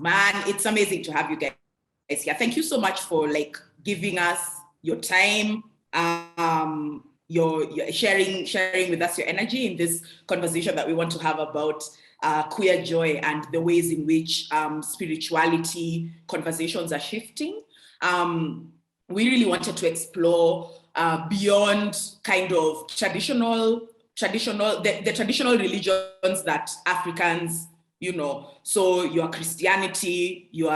Man, it's amazing to have you guys here. Thank you so much for like giving us your time, your sharing with us your energy in this conversation that we want to have about queer joy and the ways in which spirituality conversations are shifting. We really wanted to explore beyond kind of traditional the traditional religions that Africans, you know, so your Christianity, your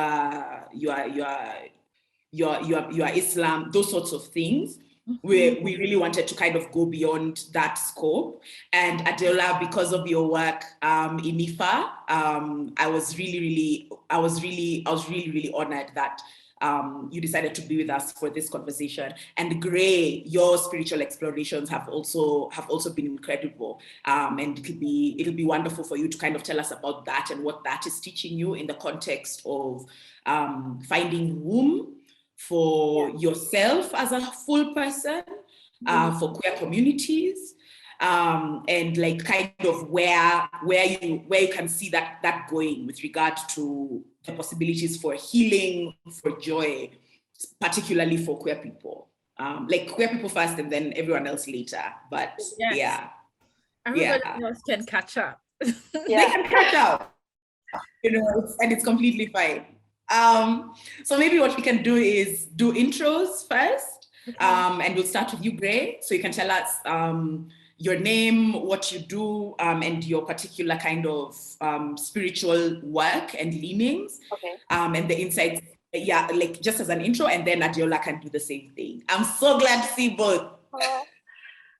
Islam, those sorts of things. We really wanted to kind of go beyond that scope. And Adeola, because of your work in IFA, I was really honored that you decided to be with us for this conversation. And Gray, your spiritual explorations have also been incredible. And it'll be wonderful for you to kind of tell us about that and what that is teaching you in the context of finding room for yourself as a full person, for queer communities, and like kind of where you can see that going with regard to the possibilities for healing, for joy, particularly for queer people. Like queer people first and then everyone else later. But everybody else can catch up. They can catch up, you know, and it's completely fine. So maybe what we can do is do intros first, and we'll start with you, Gray. So you can tell us your name, what you do, and your particular kind of spiritual work and leanings, and the insights. Yeah, like just as an intro, and then Adeola can do the same thing. I'm so glad to see both.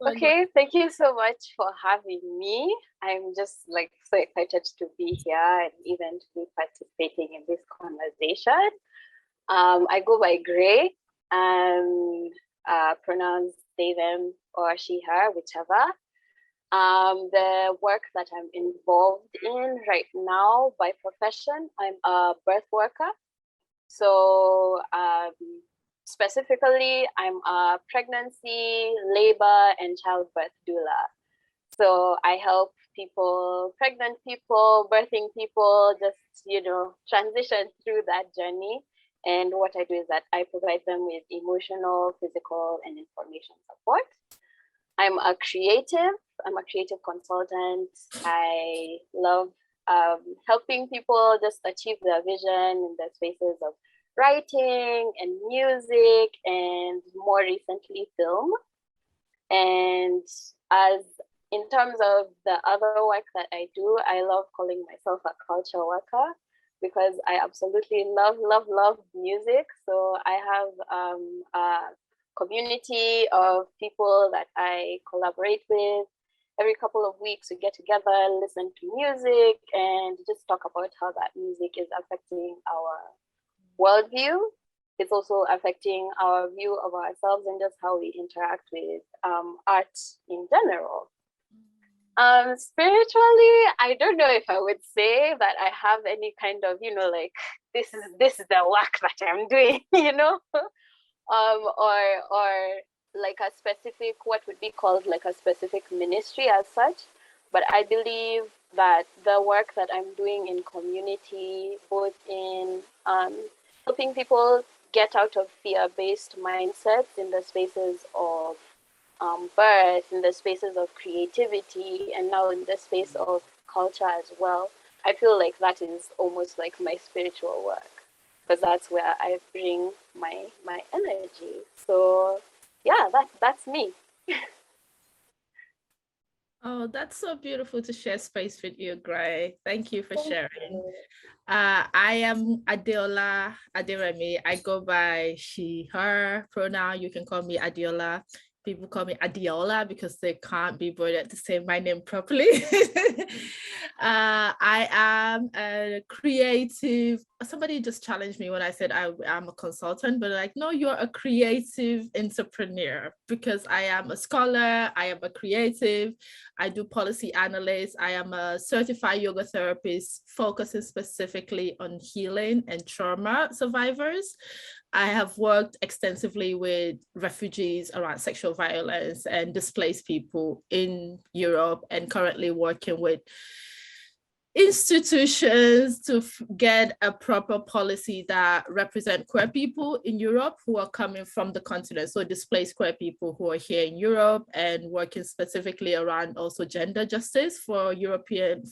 Okay, thank you so much for having me. I'm just like so excited to be here and even to be participating in this conversation. I go by Gray and pronouns they, them, or she, her, whichever. The work that I'm involved in right now by profession, I'm a birth worker. So specifically, I'm a pregnancy, labor, and childbirth doula. So I help people, pregnant people, birthing people, just, you know, transition through that journey. And what I do is that I provide them with emotional, physical, and information support. I'm a creative consultant. I love helping people just achieve their vision in the spaces of writing and music and more recently film. And as in terms of the other work that I do, I love calling myself a culture worker because I absolutely love music. So I have a community of people that I collaborate with. Every couple of weeks we get together, listen to music, and just talk about how that music is affecting our worldview. It's also affecting our view of ourselves and just how we interact with art in general. Spiritually, I don't know if I would say that I have any kind of, you know, like this is the work that I'm doing, you know, or like a specific, what would be called like a specific ministry as such. But I believe that the work that I'm doing in community, both in helping people get out of fear-based mindsets in the spaces of birth, in the spaces of creativity, and now in the space of culture as well. I feel like that is almost like my spiritual work because that's where I bring my energy. So yeah, that's me. Oh, that's so beautiful to share space with you, Gray. Thank you for sharing. I am Adeola Aderemi. I go by she, her pronoun. You can call me Adeola. People call me Adeola because they can't be bothered to say my name properly. I am a creative. Somebody just challenged me when I said I'm a consultant, but like, no, you're a creative entrepreneur because I am a scholar, I am a creative, I do policy analysis, I am a certified yoga therapist focusing specifically on healing and trauma survivors. I have worked extensively with refugees around sexual violence and displaced people in Europe, and currently working with institutions to get a proper policy that represent queer people in Europe who are coming from the continent. So displaced queer people who are here in Europe and working specifically around also gender justice for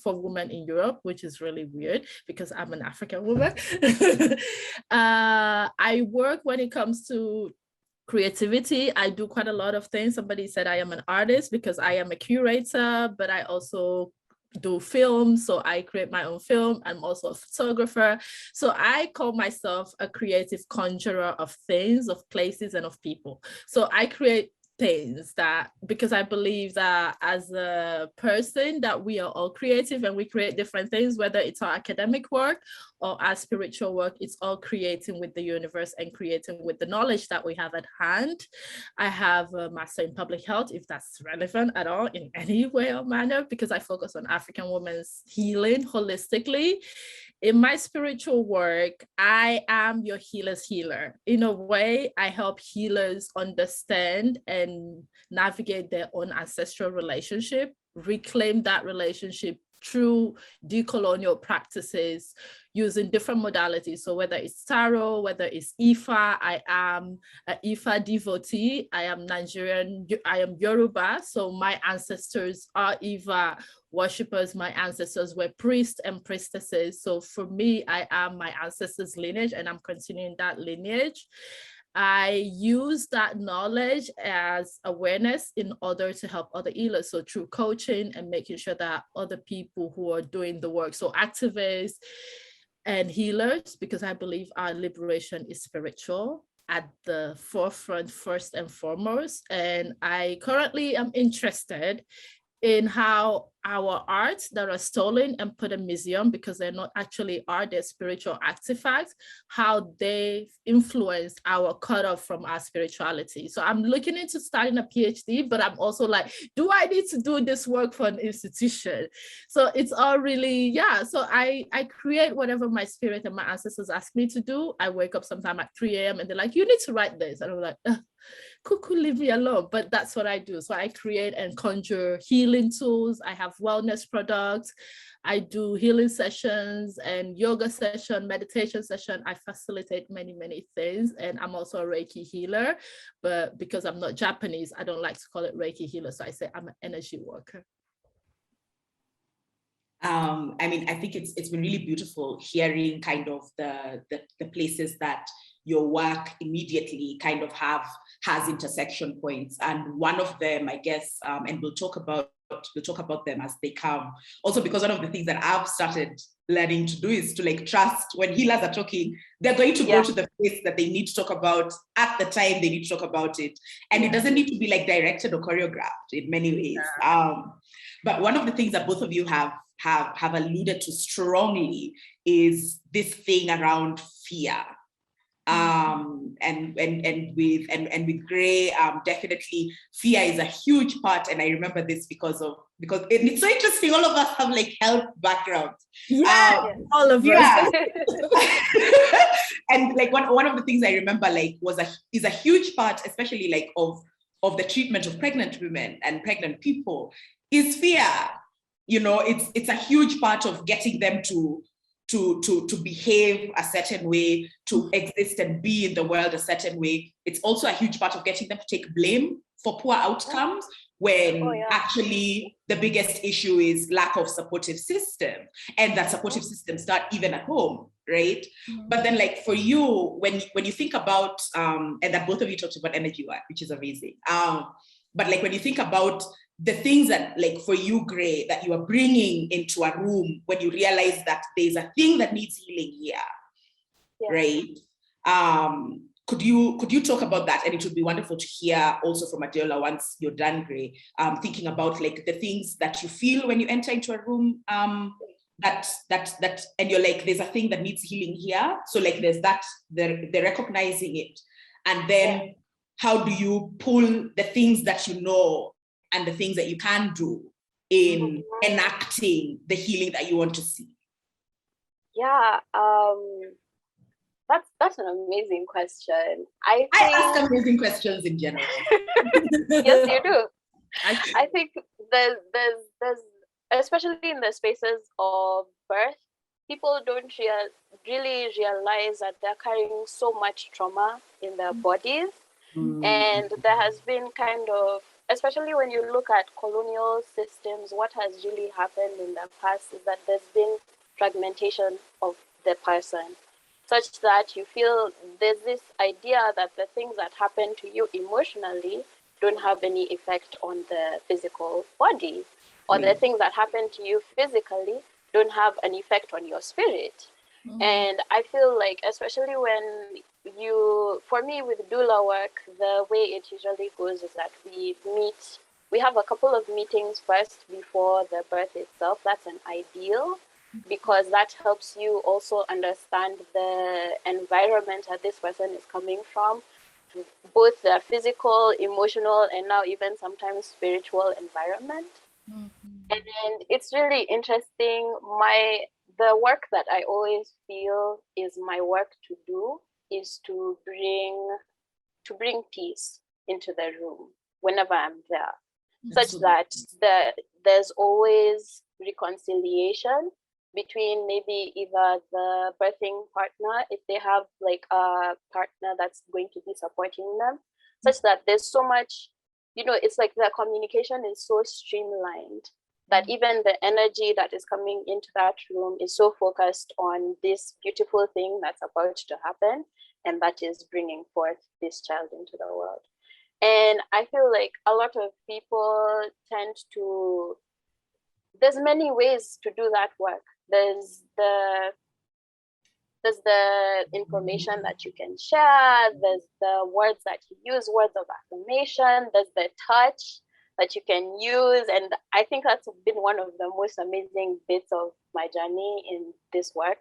women in Europe, which is really weird because I'm an African woman. I work when it comes to creativity. I do quite a lot of things. Somebody said I am an artist because I am a curator, but I also do film, so I create my own film. I'm also a photographer, so I call myself a creative conjurer of things, of places, and of people. So I create things that, because I believe that as a person that we are all creative and we create different things, whether it's our academic work or our spiritual work, it's all creating with the universe and creating with the knowledge that we have at hand. I have a master in public health, if that's relevant at all in any way or manner, because I focus on African women's healing holistically. In my spiritual work, I am your healer's healer. In a way, I help healers understand and navigate their own ancestral relationship, reclaim that relationship through decolonial practices using different modalities. So whether it's tarot, whether it's Ifa, I am an Ifa devotee. I am Nigerian, I am Yoruba. So my ancestors are Ifa worshippers. My ancestors were priests and priestesses. So for me, I am my ancestors' lineage and I'm continuing that lineage. I use that knowledge as awareness in order to help other healers. So through coaching and making sure that other people who are doing the work, so activists and healers, because I believe our liberation is spiritual at the forefront first and foremost. And I currently am interested in how our arts that are stolen and put in museum, because they're not actually art, they're spiritual artifacts, how they influence our cutoff from our spirituality. So I'm looking into starting a PhD, but I'm also like, do I need to do this work for an institution? So it's all really, yeah. So I create whatever my spirit and my ancestors ask me to do. I wake up sometime at 3 a.m. and they're like, you need to write this. And I'm like, cuckoo, leave me alone. But that's what I do. So I create and conjure healing tools. I have wellness products. I do healing sessions and yoga session, meditation session. I facilitate many, many things. And I'm also a Reiki healer, but because I'm not Japanese, I don't like to call it Reiki healer. So I say I'm an energy worker. I mean, I think it's been really beautiful hearing kind of the places that your work immediately kind of has intersection points. And one of them, I guess, and we'll talk about them as they come. Also, because one of the things that I've started learning to do is to like trust when healers are talking, they're going to go to the place that they need to talk about at the time they need to talk about it. And it doesn't need to be like directed or choreographed in many ways. But one of the things that both of you have alluded to strongly is this thing around fear. And with Gray, definitely fear is a huge part. And I remember this because it's so interesting. All of us have like health backgrounds. All of us. And like one of the things I remember like is a huge part, especially like of the treatment of pregnant women and pregnant people, is fear. You know, it's a huge part of getting them to behave a certain way, to exist and be in the world a certain way. It's also a huge part of getting them to take blame for poor outcomes, when actually the biggest issue is lack of supportive system, and that supportive system start even at home, right? But then like for you, when you think about, and that both of you talked about energy work, which is amazing. But like when you think about the things that like for you, Gray, that you are bringing into a room when you realize that there's a thing that needs healing here, right? Could you talk about that? And it would be wonderful to hear also from Adeola once you're done, Gray, thinking about like the things that you feel when you enter into a room, that and you're like, there's a thing that needs healing here. So like there's that, they're recognizing it. And then how do you pull the things that you know and the things that you can do in enacting the healing that you want to see? Yeah, that's an amazing question. I ask amazing questions in general. Yes, you do. I think there's especially in the spaces of birth, people don't really realize that they're carrying so much trauma in their bodies. And there has been kind of, especially when you look at colonial systems, what has really happened in the past is that there's been fragmentation of the person, such that you feel there's this idea that the things that happen to you emotionally don't have any effect on the physical body, or the things that happen to you physically don't have an effect on your spirit. And I feel like, especially when for me with doula work, the way it usually goes is that we have a couple of meetings first before the birth itself. That's an ideal, because that helps you also understand the environment that this person is coming from, both the physical, emotional, and now even sometimes spiritual environment. And it's really interesting. The work that I always feel is my work to do is to bring peace into the room whenever I'm there, such that there's always reconciliation between maybe either the birthing partner, if they have like a partner that's going to be supporting them, such that there's so much, it's like the communication is so streamlined that even the energy that is coming into that room is so focused on this beautiful thing that's about to happen, and that is bringing forth this child into the world. And I feel like a lot of people there's many ways to do that work. There's the information that you can share, there's the words that you use, words of affirmation, there's the touch that you can use. And I think that's been one of the most amazing bits of my journey in this work,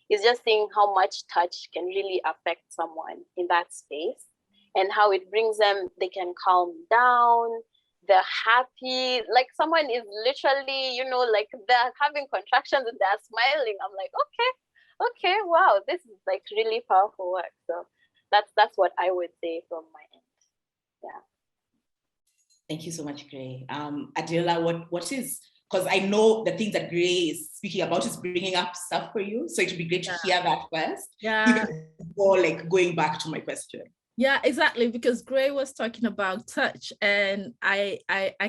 is just seeing how much touch can really affect someone in that space, and how it brings them, they can calm down, they're happy, like someone is literally, like they're having contractions and they're smiling. I'm like, okay, wow, this is like really powerful work. So that's what I would say from my end. Yeah. Thank you so much, Gray. Adela, what is, because I know the things that Gray is speaking about is bringing up stuff for you, so it would be great to hear that first, even before like going back to my question. Yeah, exactly, because Gray was talking about touch, and I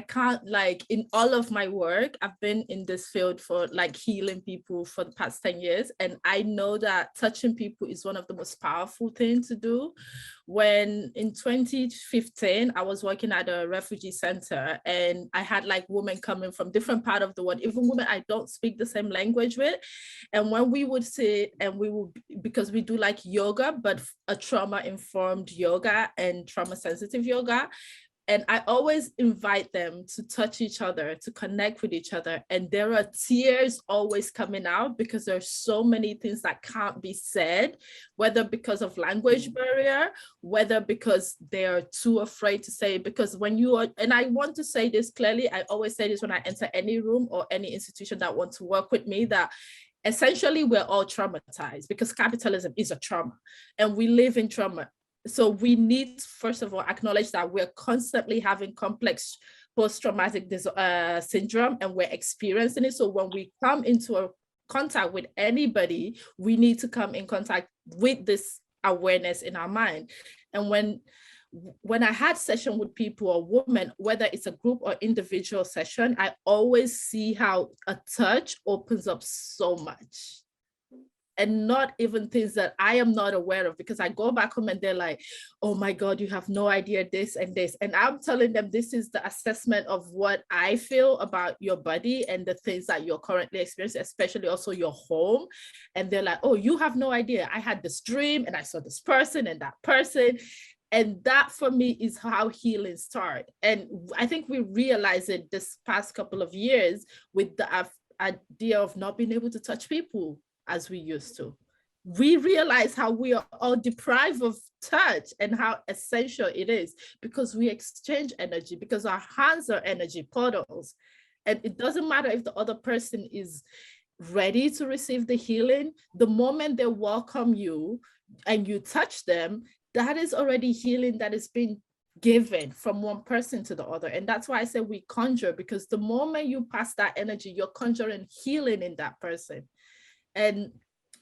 can't, like, in all of my work, I've been in this field for like healing people for the past 10 years, and I know that touching people is one of the most powerful things to do. When in 2015, I was working at a refugee center, and I had like women coming from different parts of the world, even women I don't speak the same language with. And when we would sit and because we do like yoga, but a trauma-informed yoga and trauma-sensitive yoga, and I always invite them to touch each other, to connect with each other. And there are tears always coming out, because there's so many things that can't be said, whether because of language barrier, whether because they're too afraid to say it. Because when you are, and I want to say this clearly, I always say this when I enter any room or any institution that wants to work with me, that essentially we're all traumatized, because capitalism is a trauma and we live in trauma. So we need, first of all, acknowledge that we're constantly having complex post-traumatic syndrome, and we're experiencing it. So when we come into a contact with anybody, we need to come in contact with this awareness in our mind. And when I had session with people or women, whether it's a group or individual session, I always see how a touch opens up so much. And not even things that I am not aware of, because I go back home and they're like, oh my God, you have no idea this and this. And I'm telling them, this is the assessment of what I feel about your body and the things that you're currently experiencing, especially also your home. And they're like, oh, you have no idea. I had this dream and I saw this person and that person. And that for me is how healing starts. And I think we realized it this past couple of years with the idea of not being able to touch people as we used to. We realize how we are all deprived of touch and how essential it is, because we exchange energy, because our hands are energy portals. And it doesn't matter if the other person is ready to receive the healing. The moment they welcome you and you touch them, that is already healing that is being given from one person to the other. And that's why I say we conjure, because the moment you pass that energy, you're conjuring healing in that person. And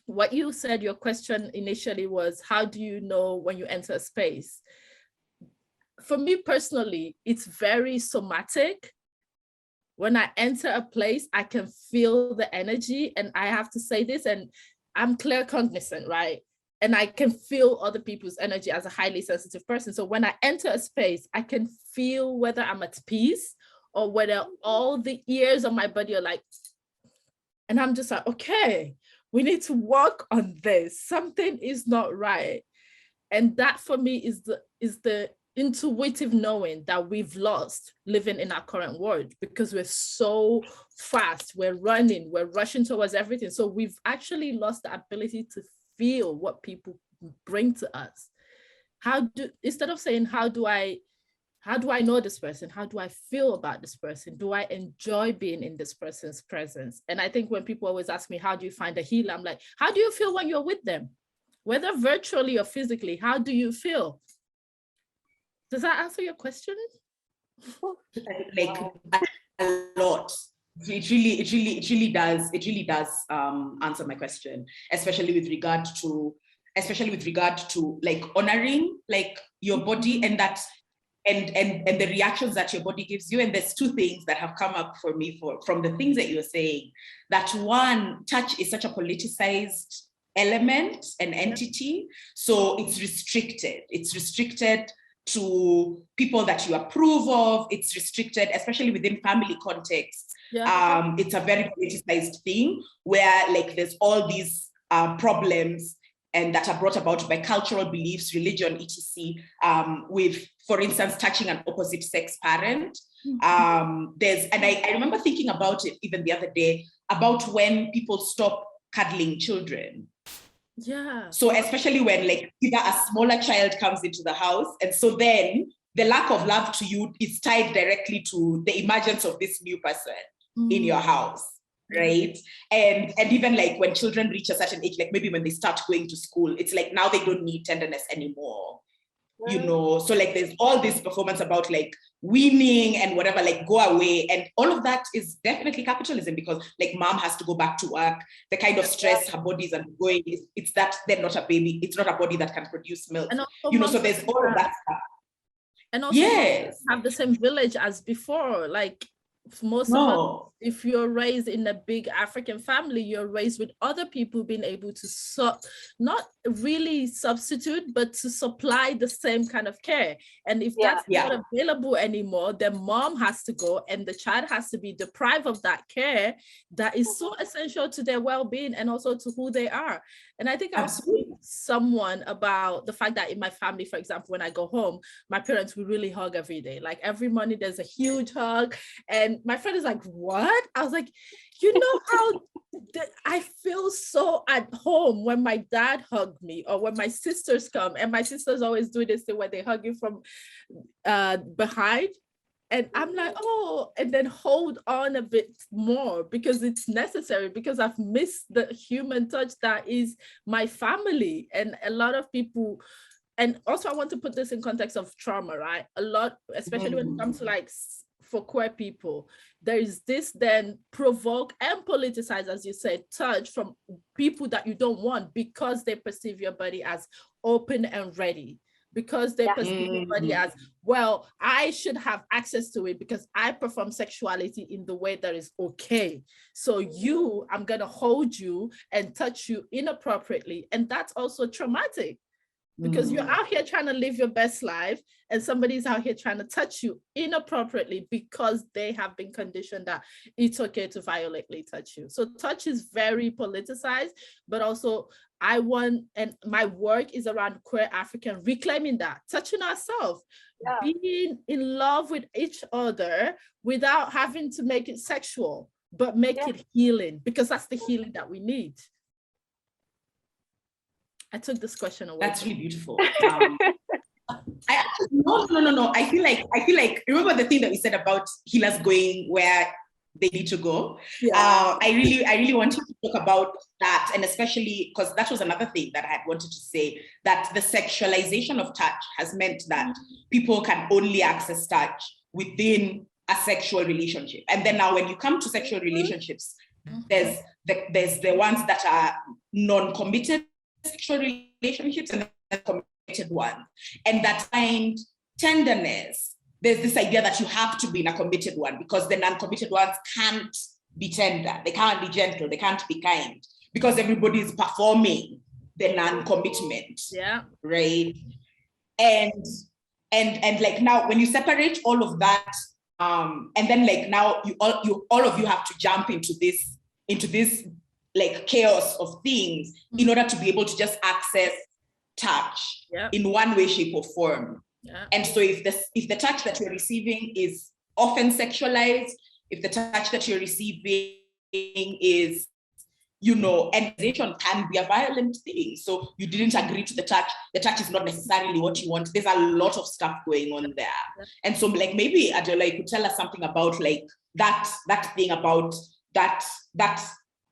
what you said, your question initially was, how do you know when you enter a space? For me personally, it's very somatic. When I enter a place, I can feel the energy, and I have to say this, and I'm claircognizant, right? And I can feel other people's energy as a highly sensitive person. So when I enter a space, I can feel whether I'm at peace or whether all the ears on my body are like, and I'm just like, okay, we need to work on this. Something is not right. And that for me is the intuitive knowing that we've lost living in our current world, because we're so fast, we're running, we're rushing towards everything. So we've actually lost the ability to feel what people bring to us. Instead of saying, how do I know this person? How do I feel about this person? Do I enjoy being in this person's presence? And I think when people always ask me, how do you find a healer? I'm like, how do you feel when you're with them? Whether virtually or physically, how do you feel? Does that answer your question? Like a lot. It really does answer my question, especially with regard to like honoring like your body and that and the reactions that your body gives you. And there's two things that have come up for me from the things that you're saying. That one, touch is such a politicized element and entity, so it's restricted to people that you approve of. It's restricted, especially within family context. Yeah. It's a very politicized thing where like there's all these problems and that are brought about by cultural beliefs, religion, etc. With, for instance, touching an opposite sex parent. I remember thinking about it even the other day, about when people stop cuddling children. Yeah. So especially when like either a smaller child comes into the house, and so then the lack of love to you is tied directly to the emergence of this new person in your house, right? And even like when children reach a certain age, like maybe when they start going to school, it's like now they don't need tenderness anymore. You know, so like there's all this performance about like weaning and whatever, like go away, and all of that is definitely capitalism, because like mom has to go back to work, the kind of stress her body's undergoing, it's that they're not a baby, it's not a body that can produce milk, you know, so there's all of that stuff. And also have the same village as before, like most of us, if you're raised in a big African family, you're raised with other people being able to not really substitute, but to supply the same kind of care. And if that's not available anymore, then mom has to go and the child has to be deprived of that care that is so essential to their well-being and also to who they are. And I think I was speaking to someone about the fact that in my family, for example, when I go home, my parents will really hug every day. Like every morning there's a huge hug. And my friend is like, what? I was like, you know how I feel so at home when my dad hugged me, or when my sisters come, and my sisters always do this thing where they hug you from behind. And I'm like, oh, and then hold on a bit more because it's necessary, because I've missed the human touch that is my family. And a lot of people, and also I want to put this in context of trauma, right? A lot, especially when it comes to like for queer people, there is this then provoke and politicize, as you said, touch from people that you don't want, because they perceive your body as open and ready, because they perceive your body as, well, I should have access to it because I perform sexuality in the way that is okay. So I'm gonna hold you and touch you inappropriately. And that's also traumatic, because you're out here trying to live your best life and somebody's out here trying to touch you inappropriately because they have been conditioned that it's okay to violently touch you. So touch is very politicized, but also and my work is around queer African reclaiming that, touching ourselves, being in love with each other without having to make it sexual, but make it healing, because that's the healing that we need. I took this question away. That's really beautiful. No. I feel like remember the thing that we said about healers going where they need to go. Yeah. I really wanted to talk about that, and especially because that was another thing that I had wanted to say, that the sexualization of touch has meant that people can only access touch within a sexual relationship. And then now when you come to sexual relationships, there's the ones that are non-committed sexual relationships and the committed ones. And that find tenderness, there's this idea that you have to be in a committed one because the non-committed ones can't be tender, they can't be gentle, they can't be kind, because everybody is performing the non-commitment. Yeah. Right. And like now when you separate all of that, and then like now all of you have to jump into this like chaos of things in order to be able to just access touch in one way, shape, or form. Yeah. And so if the touch that you're receiving is often sexualized, if the touch that you're receiving is, you know, and can be a violent thing. So you didn't agree to the touch is not necessarily what you want. There's a lot of stuff going on there. And so like maybe Adela, you could tell us something about like that thing about that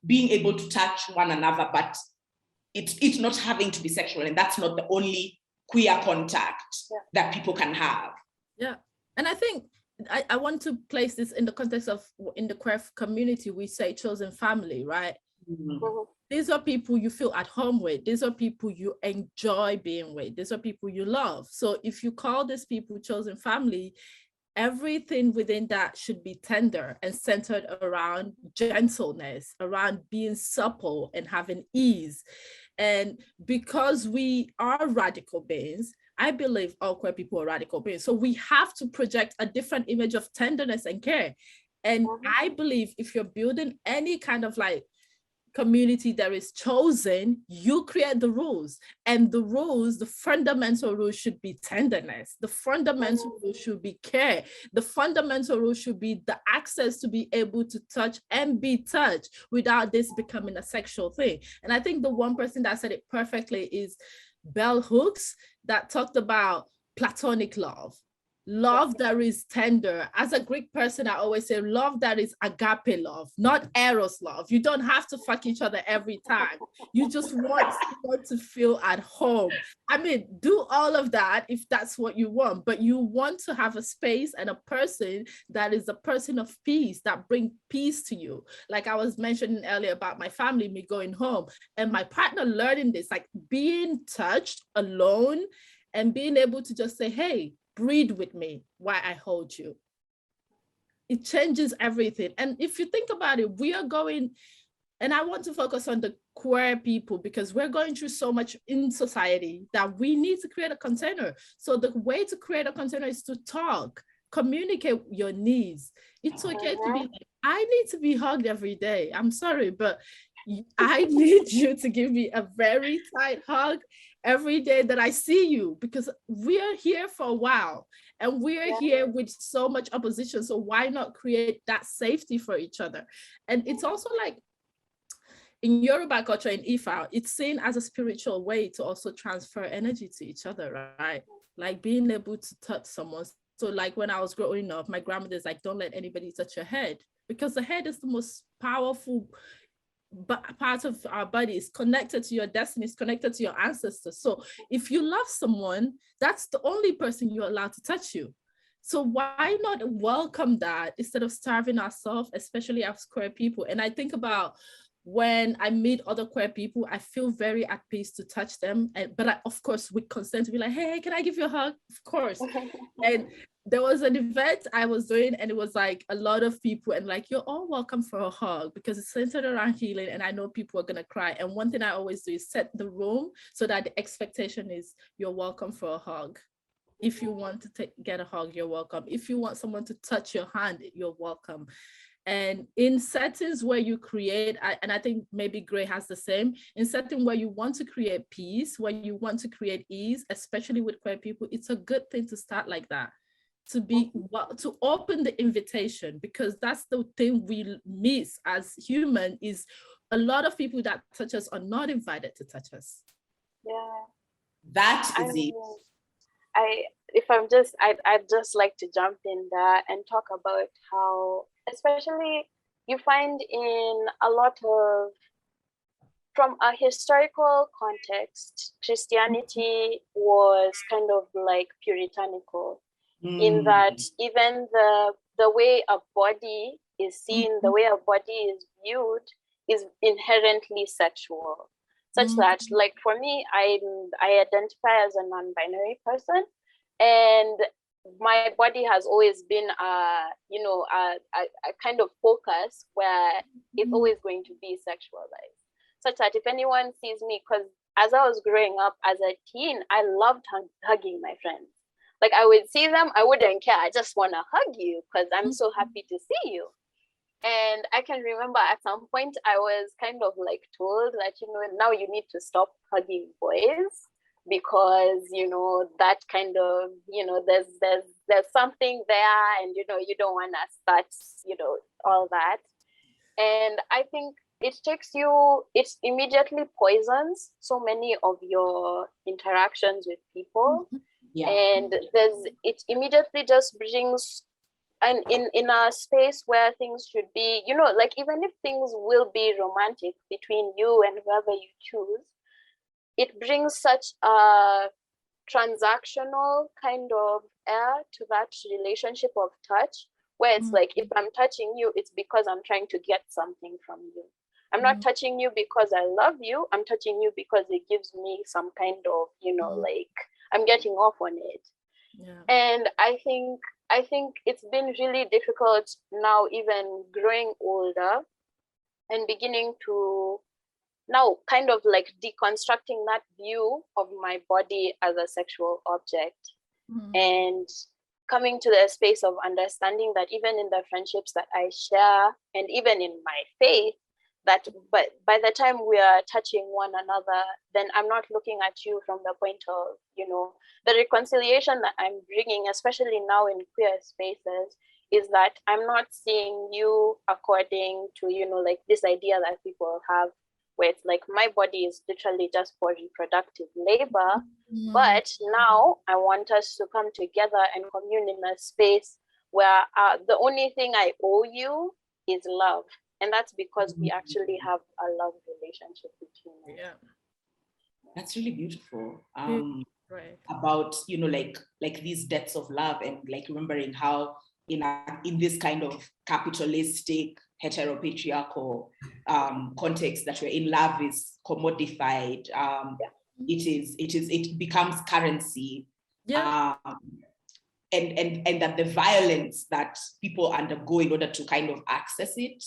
being able to touch one another, but it's not having to be sexual, and that's not the only queer contact that people can have. Yeah. And I think I want to place this in the context of, in the queer community, we say chosen family, right? Mm-hmm. These are people you feel at home with. These are people you enjoy being with. These are people you love. So if you call these people chosen family, everything within that should be tender and centered around gentleness, around being supple and having ease. And because we are radical beings, I believe all queer people are radical beings. So we have to project a different image of tenderness and care. And I believe if you're building any kind of like community that is chosen, you create the rules. And the rules, the fundamental rule should be tenderness. The fundamental rule should be care. The fundamental rule should be the access to be able to touch and be touched without this becoming a sexual thing. And I think the one person that said it perfectly is Bell Hooks, that talked about platonic love that is tender. As a Greek person, I always say love that is agape love, not eros love. You don't have to fuck each other every time. You just want someone to feel at home. I mean, do all of that if that's what you want, but you want to have a space and a person that is a person of peace, that bring peace to you. Like I was mentioning earlier about my family, me going home, and my partner learning this, like being touched alone and being able to just say, hey, breathe with me while I hold you. It changes everything. And if you think about it, we are going, and I want to focus on the queer people because we're going through so much in society that we need to create a container. So the way to create a container is to talk, communicate your needs. It's okay to be like, I need to be hugged every day. I'm sorry, but I need you to give me a very tight hug every day that I see you, because we are here for a while and we are here with so much opposition. So why not create that safety for each other? And it's also like in Yoruba culture, in Ifa, it's seen as a spiritual way to also transfer energy to each other, right? Like being able to touch someone. So like when I was growing up, my grandmother's like, don't let anybody touch your head, because the head is the most powerful part of our body, is connected to your destiny, is connected to your ancestors. So if you love someone, that's the only person you're allowed to touch you. So why not welcome that instead of starving ourselves, especially as queer people? And I think about when I meet other queer people, I feel very at peace to touch them. But I, of course, with consent to be like, hey, can I give you a hug? Of course. And there was an event I was doing and it was like a lot of people and like, you're all welcome for a hug because it's centered around healing and I know people are going to cry. And one thing I always do is set the room so that the expectation is you're welcome for a hug. If you want to get a hug, you're welcome. If you want someone to touch your hand, you're welcome. And in settings where you create, and I think maybe Gray has the same, in settings where you want to create peace, where you want to create ease, especially with queer people, it's a good thing to start like that. To open the invitation, because that's the thing we miss as human, is a lot of people that touch us are not invited to touch us. Yeah, that is it. I'd just like to jump in there and talk about how, especially you find in a lot of, from a historical context, Christianity was kind of like puritanical, in that even the way a body is seen, the way a body is viewed, is inherently sexual. Such that, like for me, I identify as a non-binary person, and my body has always been a kind of focus where it's always going to be sexualized. Such that if anyone sees me, because as I was growing up as a teen, I loved hugging my friends. Like I would see them, I wouldn't care. I just want to hug you because I'm so happy to see you. And I can remember at some point I was kind of like told that, now you need to stop hugging boys because, that kind of, there's something there, and, you don't want to start, all that. And I think it immediately poisons so many of your interactions with people. Yeah. And it immediately just brings, and in a space where things should be, like even if things will be romantic between you and whoever you choose, it brings such a transactional kind of air to that relationship of touch, where it's like, if I'm touching you, it's because I'm trying to get something from you. I'm not touching you because I love you. I'm touching you because it gives me some kind of, like I'm getting off on it. Yeah. And I think it's been really difficult now, even growing older and beginning to now kind of like deconstructing that view of my body as a sexual object, and coming to the space of understanding that even in the friendships that I share, and even in my faith, that but by the time we are touching one another, then I'm not looking at you from the point of, the reconciliation that I'm bringing, especially now in queer spaces, is that I'm not seeing you according to, like this idea that people have, where it's like my body is literally just for reproductive labor. But now I want us to come together and commune in a space where the only thing I owe you is love. And that's because we actually have a love relationship between us. Yeah. That's really beautiful. Right. About, like these depths of love, and like remembering how in this kind of capitalistic, heteropatriarchal context that we're in, love is commodified. It becomes currency. Yeah. And that the violence that people undergo in order to kind of access it,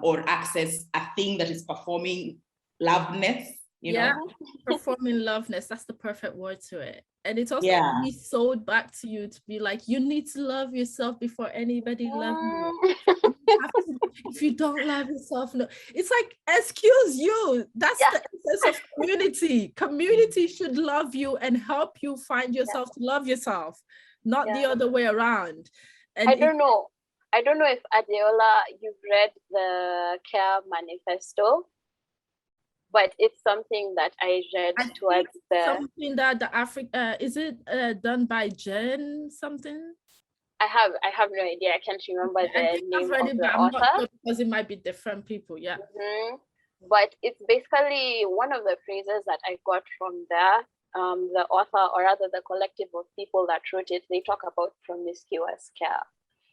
or access a thing that is performing loveness, you know? Performing loveness, that's the perfect word to it. And it's also be sold back to you to be like, you need to love yourself before anybody loves you. If you don't love yourself, no. It's like, excuse you. That's the essence of community. Community should love you and help you find yourself to love yourself, not the other way around. And I don't know if Adeola, you've read the CARE manifesto, but it's something that I read towards something that the Africa is it done by Jen something? I have no idea. I can't remember the name of the author. Not sure because it might be different people. Yeah. But it's basically one of the phrases that I got from there. The author, or rather the collective of people that wrote it, they talk about promiscuous care.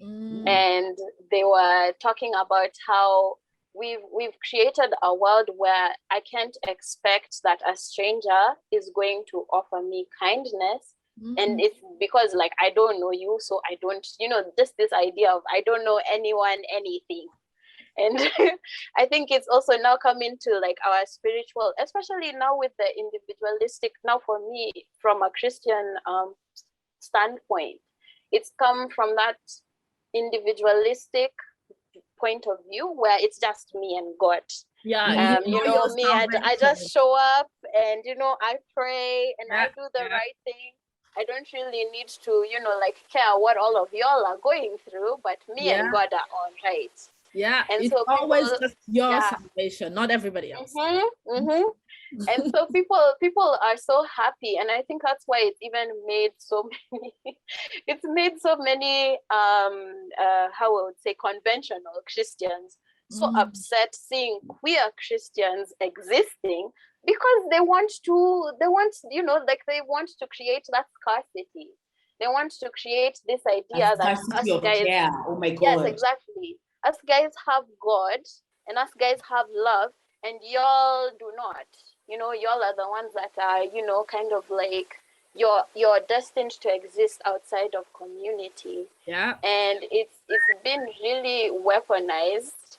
And they were talking about how we've created a world where I can't expect that a stranger is going to offer me kindness. And it's because like I don't know you, so I don't, just this idea of I don't know anyone, anything. And I think it's also now coming to like our spiritual, especially now with the individualistic, now for me, from a Christian standpoint, it's come from that individualistic point of view where it's just me and God. Me, I just show up and, I pray and I do the right thing. I don't really need to, care what all of y'all are going through, but me and God are all right. Yeah, and it's so always just your salvation, not everybody else. And so people are so happy, and I think that's why it's even made so many how I would say conventional Christians so upset seeing queer Christians existing, because they want to create that scarcity. They want to create this idea that us guys, oh my God. yes, exactly. Us guys have God and us guys have love, and y'all do not. Y'all are the ones that are, kind of like you're destined to exist outside of community. Yeah. And it's been really weaponized.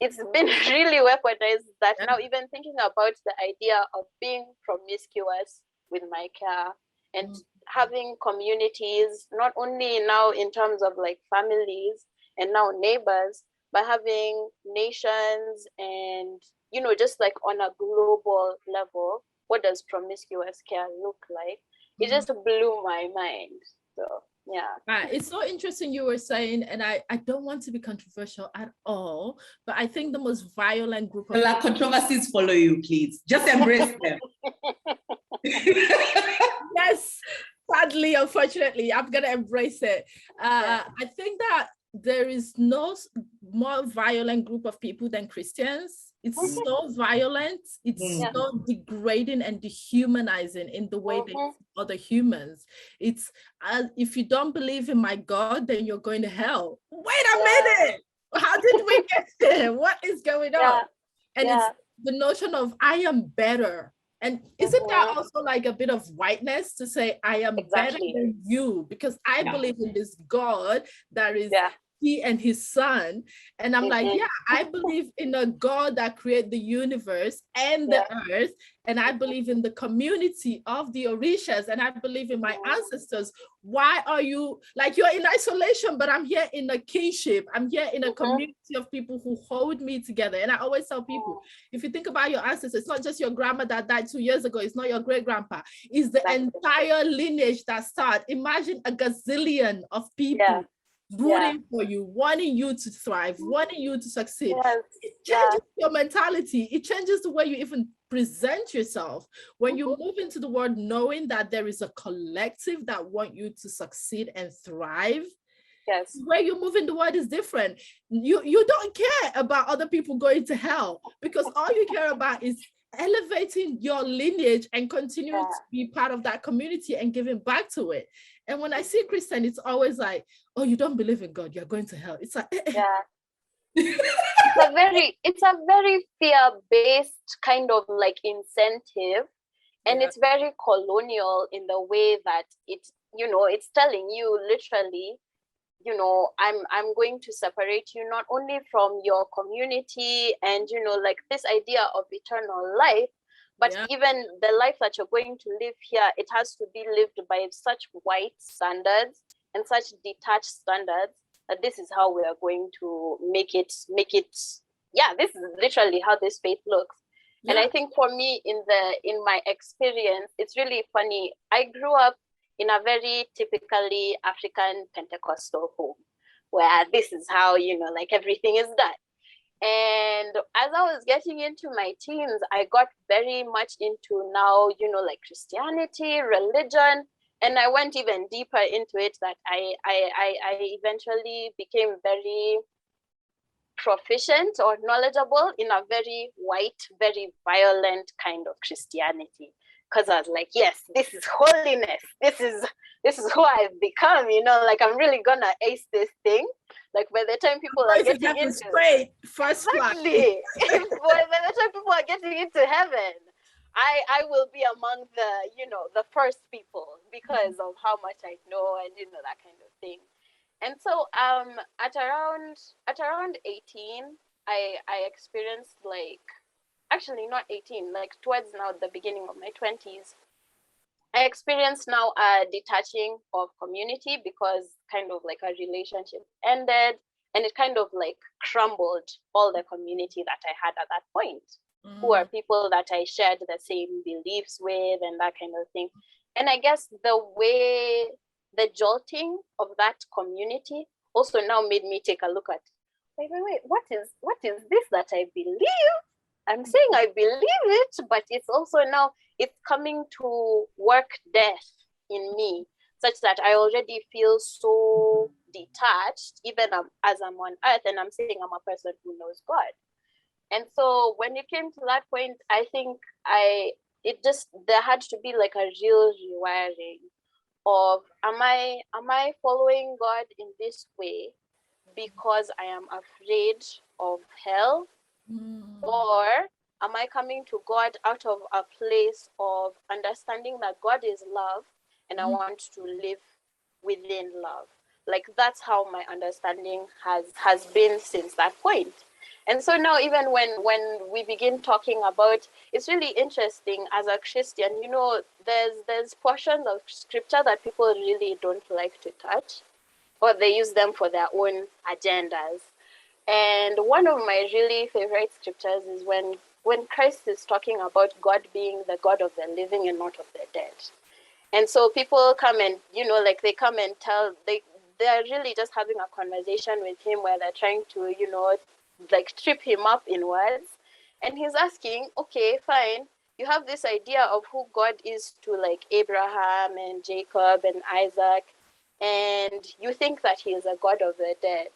It's been really weaponized that now even thinking about the idea of being promiscuous with my care and having communities, not only now in terms of like families and now neighbors, but having nations and, just like on a global level, what does promiscuous care look like? It just blew my mind. So yeah. It's so interesting you were saying, and I don't want to be controversial at all, but I think the most violent group of controversies follow you, please. Just embrace them. Yes, sadly, unfortunately, I'm gonna embrace it. I think that there is no more violent group of people than Christians. It's so violent. It's so degrading and dehumanizing in the way they see other humans. It's if you don't believe in my God, then you're going to hell. Wait a minute. How did we get there? What is going on? And it's the notion of I am better. And isn't that also like a bit of whiteness to say I am better than you because I believe in this God that is he and his son, and I'm like, I believe in a God that created the universe and the earth, and I believe in the community of the Orishas, and I believe in my ancestors. Why are you like, you're in isolation, but I'm here in a kinship, I'm here in a community of people who hold me together. And I always tell people, if you think about your ancestors, it's not just your grandma that died 2 years ago, it's not your great grandpa, it's the entire lineage that started. Imagine a gazillion of people rooting for you, wanting you to thrive, wanting you to succeed. It changes your mentality. It changes the way you even present yourself. When you move into the world knowing that there is a collective that want you to succeed and thrive, the way you move in the world is different. You don't care about other people going to hell because all you care about is elevating your lineage and continuing to be part of that community and giving back to it. And when I see Christian, it's always like, oh, you don't believe in God, you're going to hell. It's like, it's a very fear-based kind of like incentive, and it's very colonial in the way that it's telling you literally, I'm going to separate you not only from your community and like this idea of eternal life, but even the life that you're going to live here, it has to be lived by such white standards and such detached standards that this is how we are going to make it. This is literally how this faith looks. And I think for me, in my experience, it's really funny. I grew up in a very typically African Pentecostal home where this is how, like everything is done. And as I was getting into my teens, I got very much into now, like Christianity, religion, and I went even deeper into it that I eventually became very proficient or knowledgeable in a very white, very violent kind of Christianity. Because I was like, yes, this is holiness. This is who I've become, like I'm really gonna ace this thing. Like by the time people are getting into great first class. By the time people are getting into heaven, I will be among the first people because of how much I know and that kind of thing. And so at around 18, I experienced actually not 18, like towards now the beginning of my 20s, I experienced now a detaching of community because kind of like a relationship ended and it kind of like crumbled all the community that I had at that point, who are people that I shared the same beliefs with and that kind of thing. And I guess the jolting of that community also now made me take a look at, wait, what is this that I believe? I'm saying I believe it, but it's also now, it's coming to work death in me, such that I already feel so detached, even as I'm on earth, and I'm saying I'm a person who knows God. And so when it came to that point, I think there had to be like a real rewiring of, am I following God in this way because I am afraid of hell? Or am I coming to God out of a place of understanding that God is love and I want to live within love? Like, that's how my understanding has been since that point. And so now, even when we begin talking about, it's really interesting as a Christian, you know, there's portions of scripture that people really don't like to touch, or they use them for their own agendas. And one of my really favorite scriptures is when Christ is talking about God being the God of the living and not of the dead. And so people come and, you know, like they come and they're really just having a conversation with him where they're trying to, you know, like trip him up in words. And he's asking, okay, fine, you have this idea of who God is to like Abraham and Jacob and Isaac, and you think that he is a God of the dead,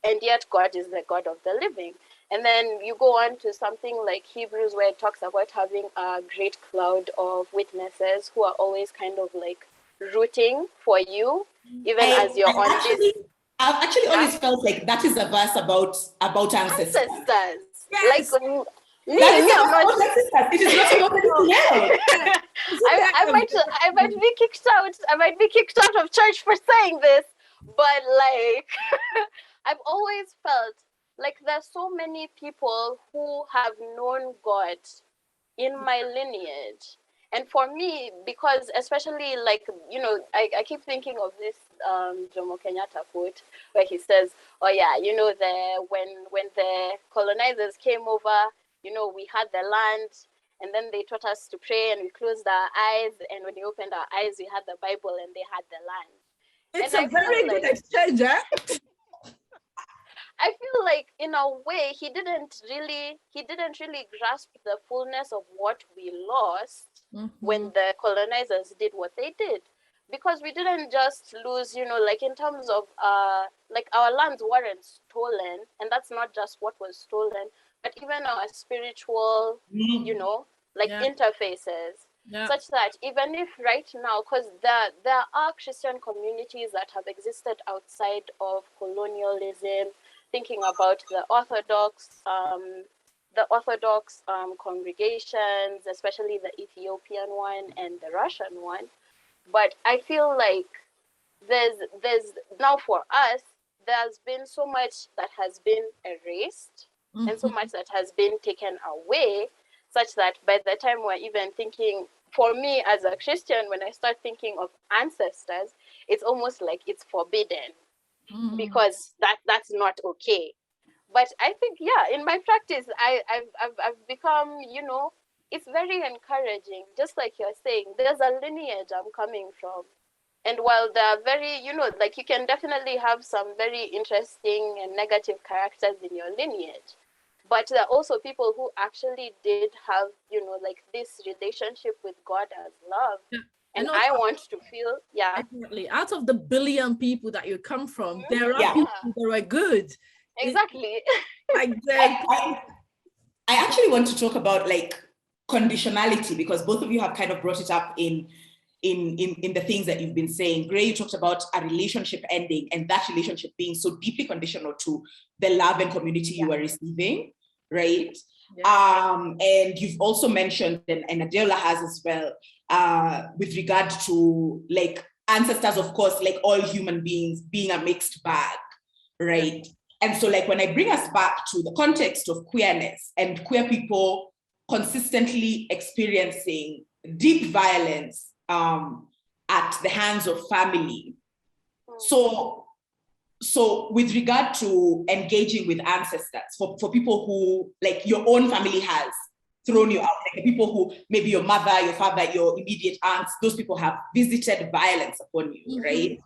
and yet God is the God of the living. And then you go on to something like Hebrews, where it talks about having a great cloud of witnesses who are always kind of like rooting for you, even as you're on this. I've actually always felt like that is a verse about ancestors. Yes. Like it is not about anything else. I might be kicked out. I might be kicked out of church for saying this, but like I've always felt like there's so many people who have known God in my lineage. And for me, because especially like, you know, I keep thinking of this Jomo Kenyatta quote where he says, oh yeah, you know, when the colonizers came over, you know, we had the land, and then they taught us to pray and we closed our eyes, and when we opened our eyes, we had the Bible and they had the land. It's a very good exchange, eh? I feel like in a way he didn't really grasp the fullness of what we lost when the colonizers did what they did, because we didn't just lose, you know, like in terms of like our lands weren't stolen, and that's not just what was stolen, but even our spiritual, you know, like interfaces. Such that even if right now, because there are Christian communities that have existed outside of colonialism, thinking about the Orthodox congregations, especially the Ethiopian one and the Russian one. But I feel like there's now for us, there's been so much that has been erased and so much that has been taken away, such that by the time we're even thinking, for me as a Christian, when I start thinking of ancestors, it's almost like it's forbidden because that's not okay. But I think, yeah, in my practice, I've become, you know, it's very encouraging. Just like you're saying, there's a lineage I'm coming from. And while they're very, you know, like you can definitely have some very interesting and negative characters in your lineage, but there are also people who actually did have, you know, like this relationship with God as love. Yeah. And I want to feel, definitely, out of the billion people that you come from, there are people that are good. Exactly. Like that. I actually want to talk about like conditionality, because both of you have kind of brought it up in the things that you've been saying. Gray, you talked about a relationship ending and that relationship being so deeply conditional to the love and community you are receiving, right? And you've also mentioned, and Adela has as well, with regard to like ancestors, of course, like all human beings being a mixed bag, right? And so like when I bring us back to the context of queerness and queer people consistently experiencing deep violence at the hands of family. So with regard to engaging with ancestors, for people who, like your own family has thrown you out, like the people who, maybe your mother, your father, your immediate aunts, those people have visited violence upon you, right?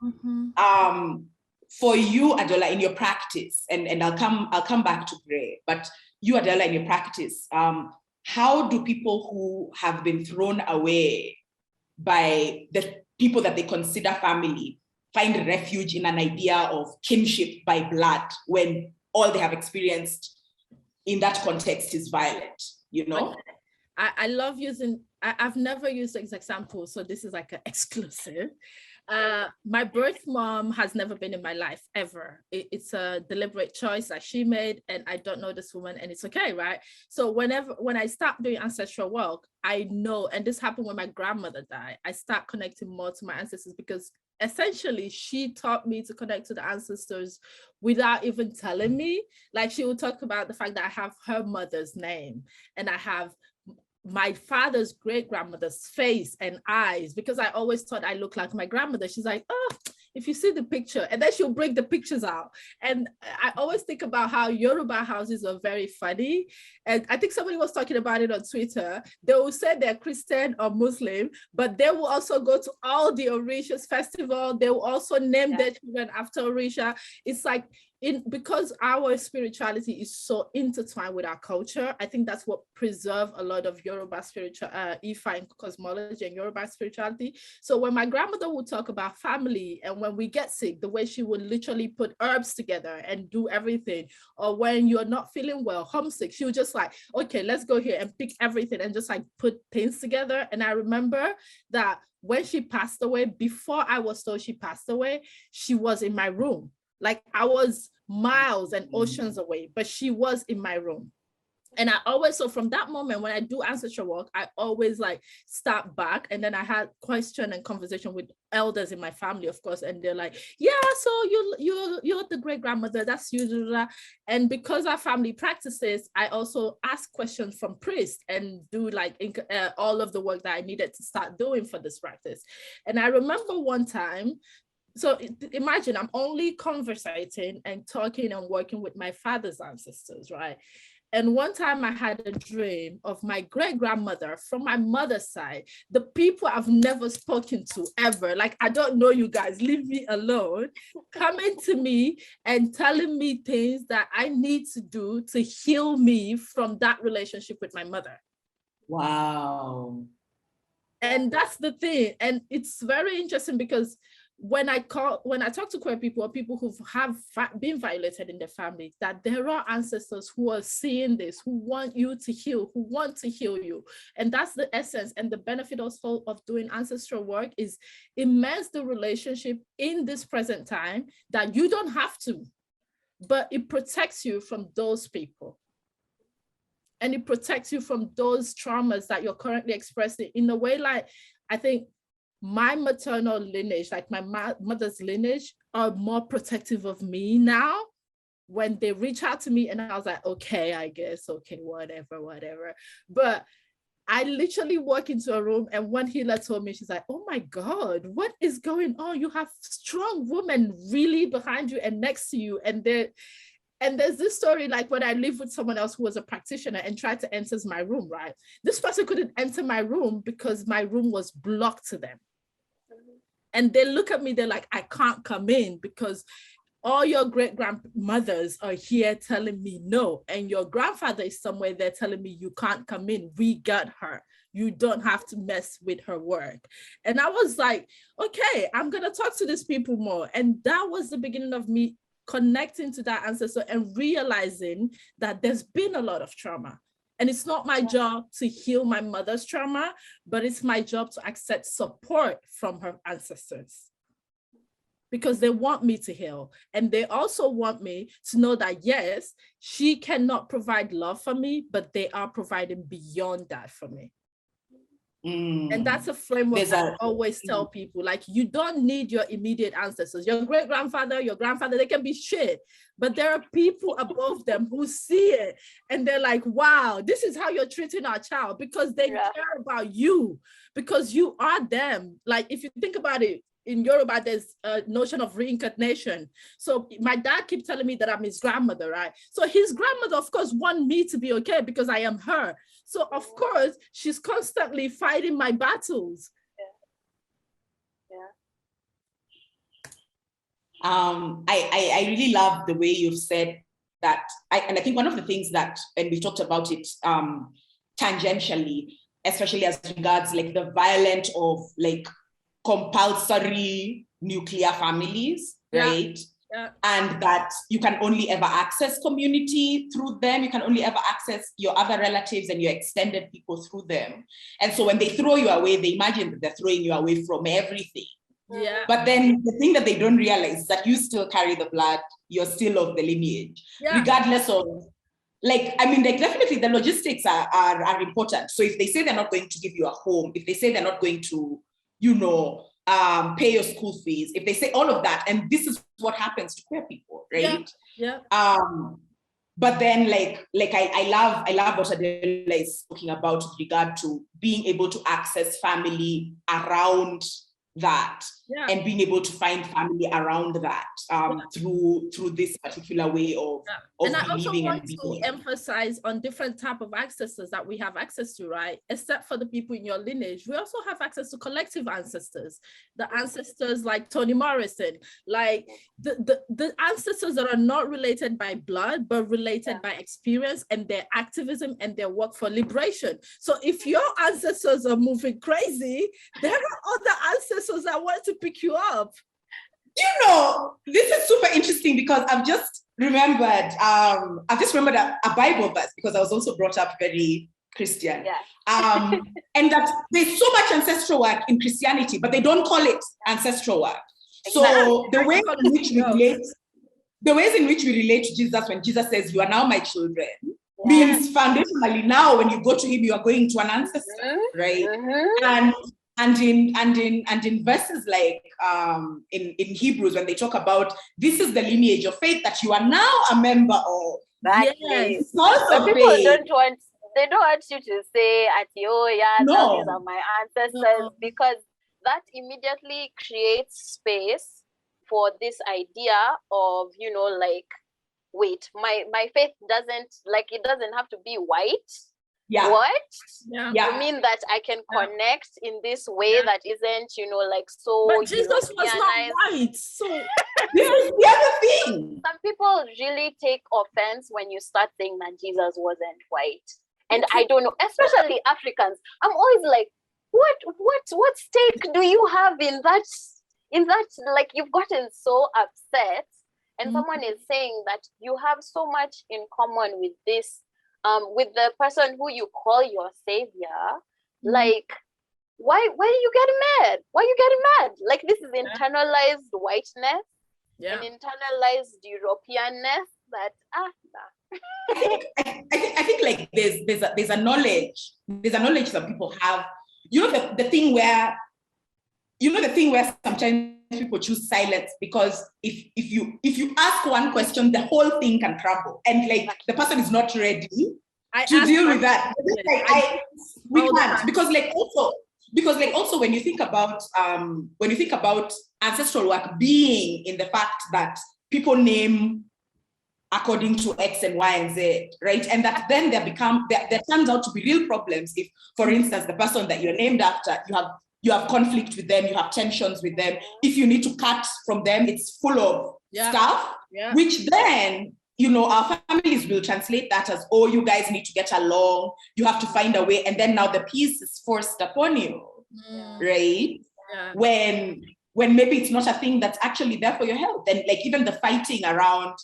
For you, Adola, in your practice, and I'll come back to Gray, but you, Adola, in your practice, how do people who have been thrown away by the people that they consider family find refuge in an idea of kinship by blood when all they have experienced in that context is violent, you know? Okay. I love using, I've never used this example, so this is like an exclusive. My birth mom has never been in my life ever. It's a deliberate choice that she made, and I don't know this woman, and it's okay, right? So when I start doing ancestral work, I know, and this happened when my grandmother died, I start connecting more to my ancestors, because essentially she taught me to connect to the ancestors without even telling me. Like, she would talk about the fact that I have her mother's name, and I have my father's great grandmother's face and eyes, because I always thought I looked like my grandmother. She's like, oh, if you see the picture, and then she'll bring the pictures out. And I always think about how Yoruba houses are very funny. And I think somebody was talking about it on Twitter. They will say they're Christian or Muslim, but they will also go to all the Orishas festival. They will also name their children after Orisha. It's like, because our spirituality is so intertwined with our culture, I think that's what preserves a lot of Yoruba spiritual, Ifa cosmology and Yoruba spirituality. So when my grandmother would talk about family, and when we get sick, the way she would literally put herbs together and do everything, or when you're not feeling well, homesick, she would just like, okay, let's go here and pick everything and just like put things together. And I remember that when she passed away, before I was told she passed away, she was in my room. Like, I was miles and oceans away, but she was in my room. And I always, so from that moment, when I do ancestral work, I always like start back, and then I had question and conversation with elders in my family, of course, and they're like, yeah, so you're the great grandmother, that's you. And because our family practices, I also ask questions from priests and do like all of the work that I needed to start doing for this practice. And I remember one time, so imagine I'm only conversating and talking and working with my father's ancestors, right? And one time I had a dream of my great grandmother from my mother's side, the people I've never spoken to ever. Like, I don't know you guys, leave me alone, coming to me and telling me things that I need to do to heal me from that relationship with my mother. Wow. And that's the thing. And it's very interesting, because when I talk to queer people or people who have been violated in their family, that there are ancestors who are seeing this, who want you to heal, who want to heal you. And that's the essence. And the benefit also of doing ancestral work is immerse the relationship in this present time, that you don't have to, but it protects you from those people. And it protects you from those traumas that you're currently expressing in a way. Like, I think my maternal lineage, like my mother's lineage, are more protective of me now when they reach out to me. And I was like, okay, I guess, okay, whatever. But I literally walk into a room, and one healer told me, she's like, oh my God, what is going on? You have strong women really behind you and next to you. And there's this story, like when I lived with someone else who was a practitioner and tried to enter my room, right? This person couldn't enter my room because my room was blocked to them. And they look at me, they're like, I can't come in because all your great grandmothers are here telling me no. And your grandfather is somewhere there telling me you can't come in. We got her. You don't have to mess with her work. And I was like, okay, I'm going to talk to these people more. And that was the beginning of me connecting to that ancestor and realizing that there's been a lot of trauma. And it's not my job to heal my mother's trauma, but it's my job to accept support from her ancestors, because they want me to heal. And they also want me to know that, yes, she cannot provide love for me, but they are providing beyond that for me. And that's a framework that I always tell people, like, you don't need your immediate ancestors. Your great grandfather, your grandfather, they can be shit, but there are people above them who see it and they're like, wow, this is how you're treating our child, because they care about you, because you are them. Like, if you think about it, in Yoruba, there's a notion of reincarnation. So my dad keeps telling me that I'm his grandmother, right? So his grandmother, of course, wants me to be okay because I am her. So of course, she's constantly fighting my battles. I really love the way you've said that. And I think one of the things that, and we talked about it tangentially, especially as regards like the violent of like compulsory nuclear families, Yeah. right? Yeah. And that you can only ever access community through them. You can only ever access your other relatives and your extended people through them. And so when they throw you away, they imagine that they're throwing you away from everything. Yeah. But then the thing that they don't realize is that you still carry the blood, you're still of the lineage, regardless of, like, I mean, like, definitely the logistics are important. So if they say they're not going to give you a home, if they say they're not going to, you know, pay your school fees, if they say all of that, and this is what happens to queer people, right? Yeah. But then I love what Adela is talking about with regard to being able to access family around that, and being able to find family around that through this particular way of and I also believing want and to being. emphasize on different type of accesses that we have access to, right? Except for the people in your lineage, we also have access to collective ancestors, the ancestors like Toni Morrison, like the ancestors that are not related by blood, but related by experience and their activism and their work for liberation. So if your ancestors are moving crazy, there are other ancestors that want to pick you up. You know, this is super interesting because I've just remembered a Bible verse, because I was also brought up very Christian. And that there's so much ancestral work in Christianity, but they don't call it ancestral work. So the ways in which we relate to Jesus when Jesus says, "You are now my children," means foundationally now when you go to him, you are going to an ancestor, right? And in verses like in Hebrews, when they talk about this is the lineage of faith that you are now a member of. Yes. But people don't want you to say, "Oh yeah, no. These are my ancestors," because that immediately creates space for this idea of, you know, like, wait, my faith doesn't have to be white. What? You mean that I can connect in this way that isn't, you know, like, so. But Jesus was not white. So this is the other thing. Some people really take offense when you start saying that Jesus wasn't white. And I don't know, especially Africans. I'm always like, what stake do you have in that? Like, you've gotten so upset, and someone is saying that you have so much in common with this. With the person who you call your savior, like, why are you getting mad? Why are you getting mad? Like, this is internalized whiteness and internalized Europeanness that I think like there's a knowledge that people have. You know, the thing where sometimes people choose silence, because if you ask one question, the whole thing can crumble, and like the person is not ready to deal with that. We can't, because also when you think about ancestral work being in the fact that people name according to X and Y and Z, right? And that then there turns out to be real problems if, for instance, the person that you're named after, you have conflict with them, you have tensions with them. If you need to cut from them, it's full of stuff, which then, you know, our families will translate that as, oh, you guys need to get along, you have to find a way. And then now the peace is forced upon you, right? When maybe it's not a thing that's actually there for your health. And like even the fighting around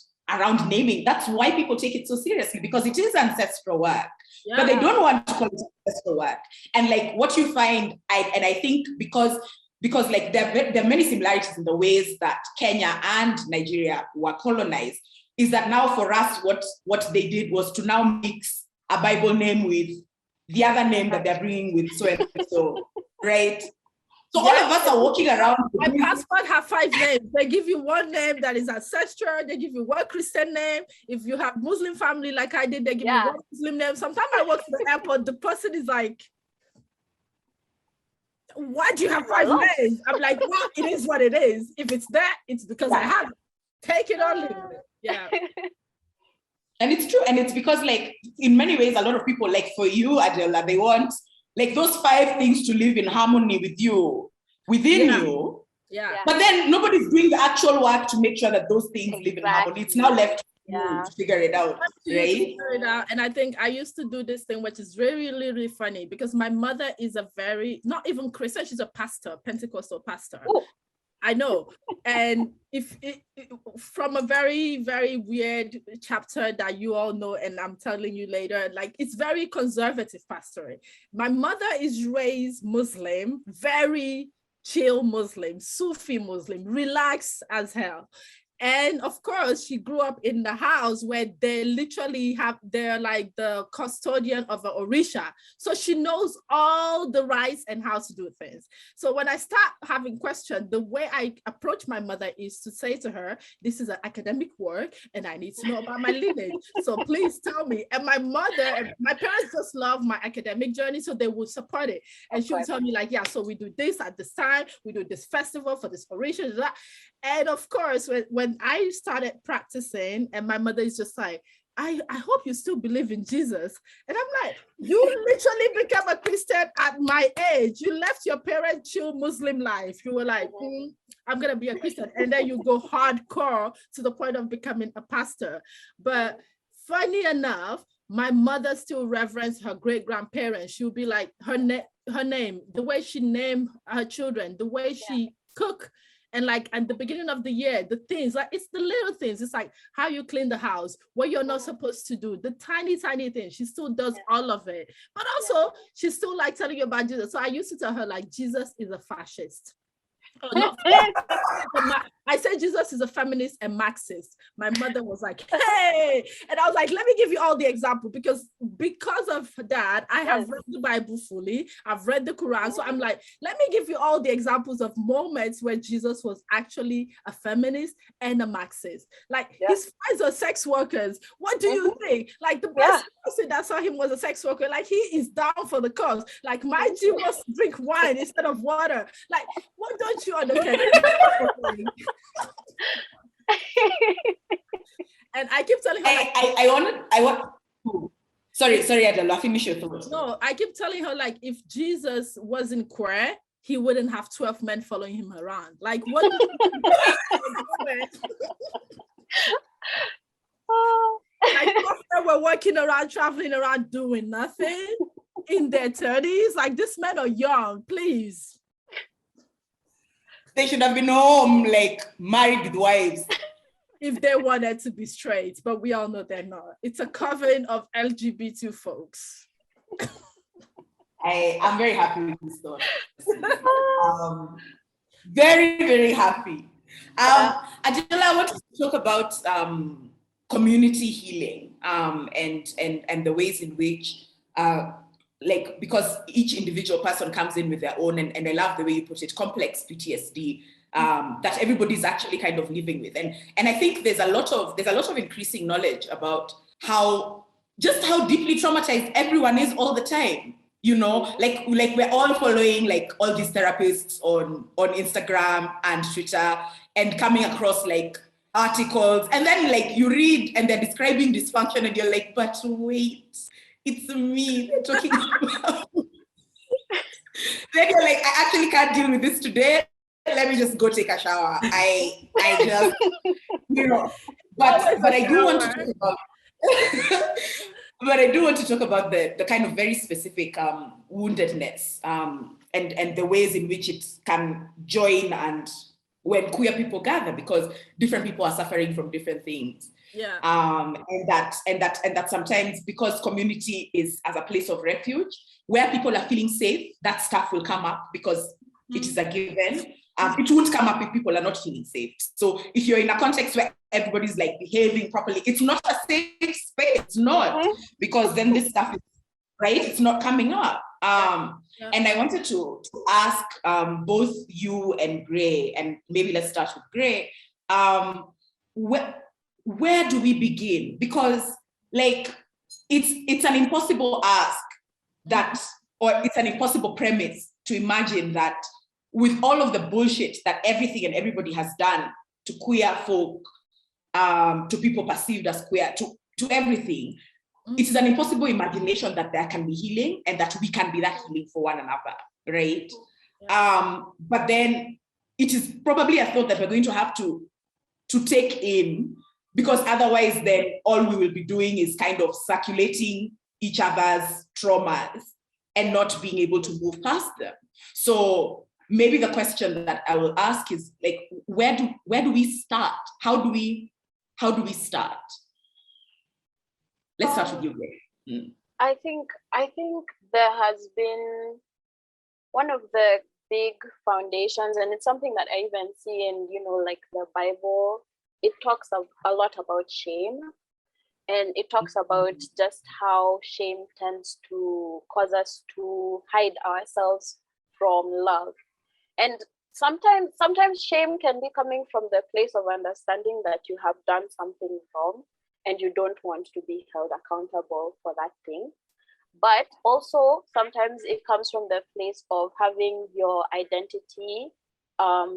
naming, that's why people take it so seriously, because it is ancestral work. But they don't want to call it ancestral work. And like what you find, I think because like there are many similarities in the ways that Kenya and Nigeria were colonized, is that now for us, what they did was to now mix a Bible name with the other name that they're bringing with so and so, right? So all of us are walking around. My passport have 5 names. They give you one name that is ancestral. They give you one Christian name. If you have Muslim family like I did, they give you one Muslim name. Sometimes I walk to the airport, the person is like, why do you have 5 names? I'm like, well, it is what it is. If it's there, it's because I have it. Take it or leave it. Yeah. And it's true. And it's because, like, in many ways, a lot of people, like for you, Adela, they want like those 5 things to live in harmony with you, within you. Yeah. But then nobody's doing the actual work to make sure that those things live in harmony. It's now left to you to figure it out, right? And I think I used to do this thing, which is really, really funny, because my mother is a very, not even Christian, she's a pastor, Pentecostal pastor. Ooh. I know. And from a very, very weird chapter that you all know, and I'm telling you later, like it's very conservative pastoral. My mother is raised Muslim, very chill Muslim, Sufi Muslim, relaxed as hell. And of course, she grew up in the house where they literally they're like the custodian of an Orisha. So she knows all the rights and how to do things. So when I start having questions, the way I approach my mother is to say to her, this is an academic work and I need to know about my lineage. So please tell me. And my parents just love my academic journey, so they will support it. And she'll tell me like, yeah, so we do this at this time, we do this festival for this Orisha. And of course, when I started practicing, and my mother is just like, I hope you still believe in Jesus. And I'm like, you literally became a Christian at my age. You left your parents' chill Muslim life. You were like, I'm going to be a Christian. And then you go hardcore to the point of becoming a pastor. But funny enough, my mother still reverenced her great-grandparents. She'll be like, her name, the way she named her children, the way she cook. And like at the beginning of the year, the things, like it's the little things. It's like how you clean the house, what you're not supposed to do, the tiny, tiny things. She still does all of it. But also, she's still like telling you about Jesus. So I used to tell her like, Jesus is a fascist. Oh, not I said Jesus is a feminist and Marxist. My mother was like, hey, and I was like, let me give you all the example because of that, I have read the Bible fully. I've read the Quran. So I'm like, let me give you all the examples of moments where Jesus was actually a feminist and a Marxist. Like his friends are sex workers. What do you think? Like the best person that saw him was a sex worker. Like he is down for the cause. Like my G wants to drink wine instead of water. Like, what don't you understand? And I keep telling her, like, I want. Sorry, Adela, finish your thoughts. No, I keep telling her, like, if Jesus wasn't queer, he wouldn't have 12 men following him around. Like, what? Like, they were working around, traveling around, doing nothing in their 30s. Like, these men are young, please. They should have been home, like married with wives. If they wanted to be straight, but we all know they're not. It's a coven of LGBT folks. I'm very happy with this story. Very, very happy. Adela, I want to talk about community healing and the ways in which like, because each individual person comes in with their own, and I love the way you put it, complex PTSD that everybody's actually kind of living with. And I think there's a lot of increasing knowledge about how deeply traumatized everyone is all the time. You know, like we're all following like all these therapists on Instagram and Twitter and coming across like articles, and then like you read and they're describing dysfunction and you're like, but wait, it's me they're talking about. Then you're like, I actually can't deal with this today. Let me just go take a shower. I just, you know, but I do want to talk about but I do want to talk about the kind of very specific woundedness and the ways in which it can join and when queer people gather, because different people are suffering from different things. Yeah. And that sometimes, because community is as a place of refuge where people are feeling safe, that stuff will come up because it is a given. It won't come up if people are not feeling safe. So if you're in a context where everybody's like behaving properly, it's not a safe space. It's not, because then this stuff is right. It's not coming up. And I wanted to ask both you and Gray, and maybe let's start with Gray. Where do we begin? Because like it's an impossible ask or it's an impossible premise to imagine that with all of the bullshit that everything and everybody has done to queer folk, to people perceived as queer, to everything, it is an impossible imagination that there can be healing and that we can be that healing for one another, right? But then it is probably a thought that we're going to have to take in, because otherwise then all we will be doing is kind of circulating each other's traumas and not being able to move past them. So maybe the question that I will ask is like, where do we start? How do we start? Let's start with you, Grace. I think there has been one of the big foundations, and it's something that I even see in, like the Bible. It talks a lot about shame, and it talks about just how shame tends to cause us to hide ourselves from love. And sometimes shame can be coming from the place of understanding that you have done something wrong and you don't want to be held accountable for that thing. But also sometimes it comes from the place of having your identity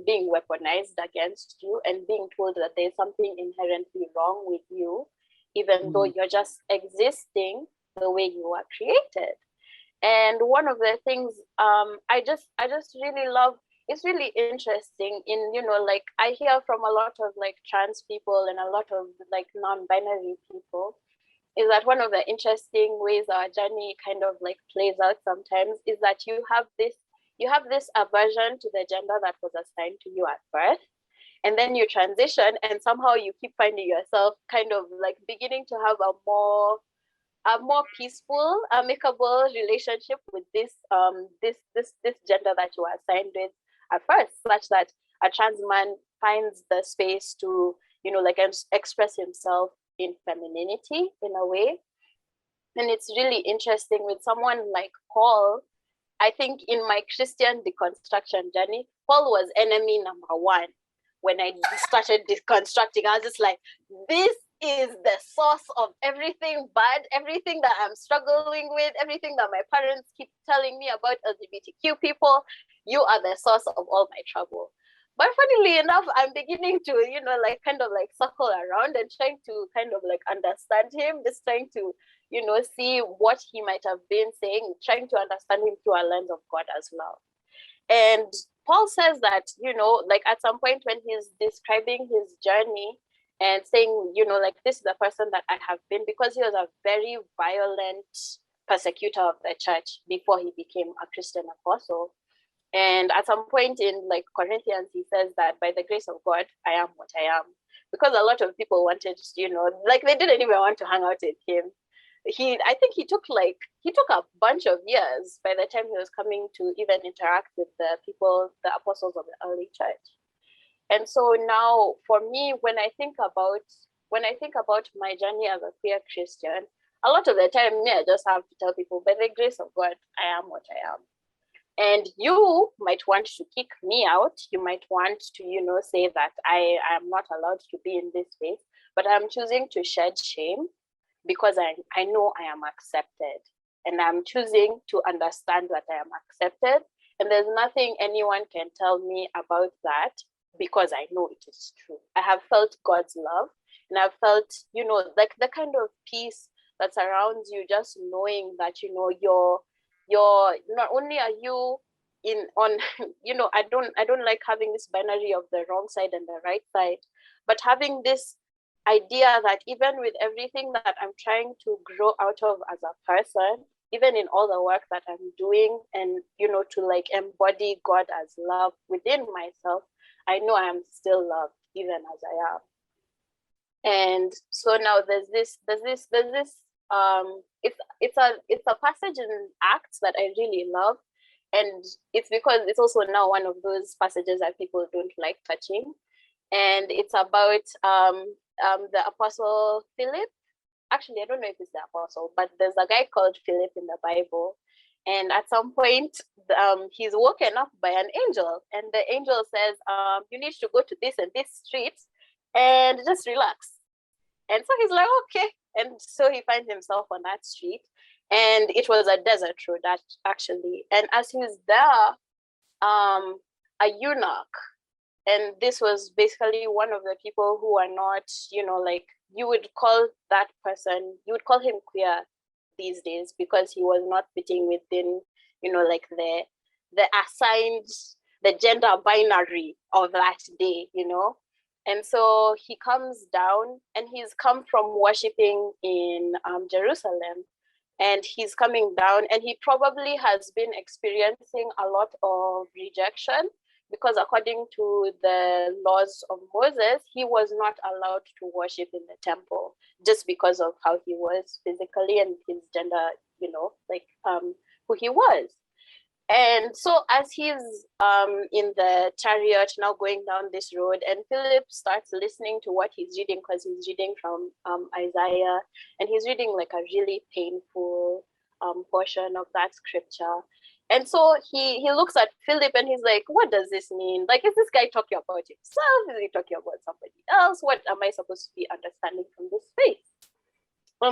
being weaponized against you and being told that there's something inherently wrong with you, even though you're just existing the way you are created. And one of the things I just really love, it's really interesting in, like I hear from a lot of like trans people and a lot of like non-binary people, is that one of the interesting ways our journey kind of like plays out sometimes is that you have this aversion to the gender that was assigned to you at birth, and then you transition and somehow you keep finding yourself kind of like beginning to have a more peaceful, amicable relationship with this gender that you are assigned with at first, such that a trans man finds the space to like express himself in femininity in a way. And it's really interesting with someone like Paul. I think in my Christian deconstruction journey, Paul was enemy number one. When I started deconstructing, I was just like, this is the source of everything bad, everything that I'm struggling with, everything that my parents keep telling me about LGBTQ people. You are the source of all my trouble. But funnily enough, I'm beginning to, like kind of like circle around and trying to kind of like understand him, just trying to, see what he might have been saying, trying to understand him through a lens of God as well. And Paul says that, like at some point when he's describing his journey and saying, like this is the person that I have been, because he was a very violent persecutor of the church before he became a Christian apostle. And at some point in like Corinthians, he says that by the grace of God, I am what I am. Because a lot of people wanted, like they didn't even want to hang out with him. I think he took a bunch of years by the time he was coming to even interact with the people, the apostles of the early church. And so now for me, when I think about my journey as a queer Christian, a lot of the time, I just have to tell people, by the grace of God, I am what I am. And you might want to kick me out. You might want to, say that I am not allowed to be in this space, but I'm choosing to shed shame because I know I am accepted. And I'm choosing to understand that I am accepted. And there's nothing anyone can tell me about that because I know it is true. I have felt God's love, and I've felt, like the kind of peace that surrounds you, just knowing that, you're not only are you I don't like having this binary of the wrong side and the right side, but having this idea that even with everything that I'm trying to grow out of as a person, even in all the work that I'm doing and to like embody God as love within myself, I know I am still loved even as I am. And so now there's this it's a passage in Acts that I really love, and it's because it's also now one of those passages that people don't like touching, and it's about the apostle Philip. Actually, I don't know if it's the apostle, but there's a guy called Philip in the Bible, and at some point he's woken up by an angel, and the angel says, you need to go to this and this street and just relax. And so he's like, okay. And so he finds himself on that street, and it was a desert road actually. And as he was there, a eunuch, and this was basically one of the people who are not, like you would call that person, you would call him queer these days because he was not fitting within, like the assigned, the gender binary of that day, And so he comes down, and he's come from worshiping in Jerusalem. and he's coming down, and he probably has been experiencing a lot of rejection, because according to the laws of Moses, he was not allowed to worship in the temple just because of how he was physically and his gender, who he was. And so as he's in the chariot now going down this road, and Philip starts listening to what he's reading, because he's reading from Isaiah, and he's reading like a really painful portion of that scripture. And so he looks at Philip and he's like, what does this mean? Like, is this guy talking about himself? Is he talking about somebody else? What am I supposed to be understanding from this face?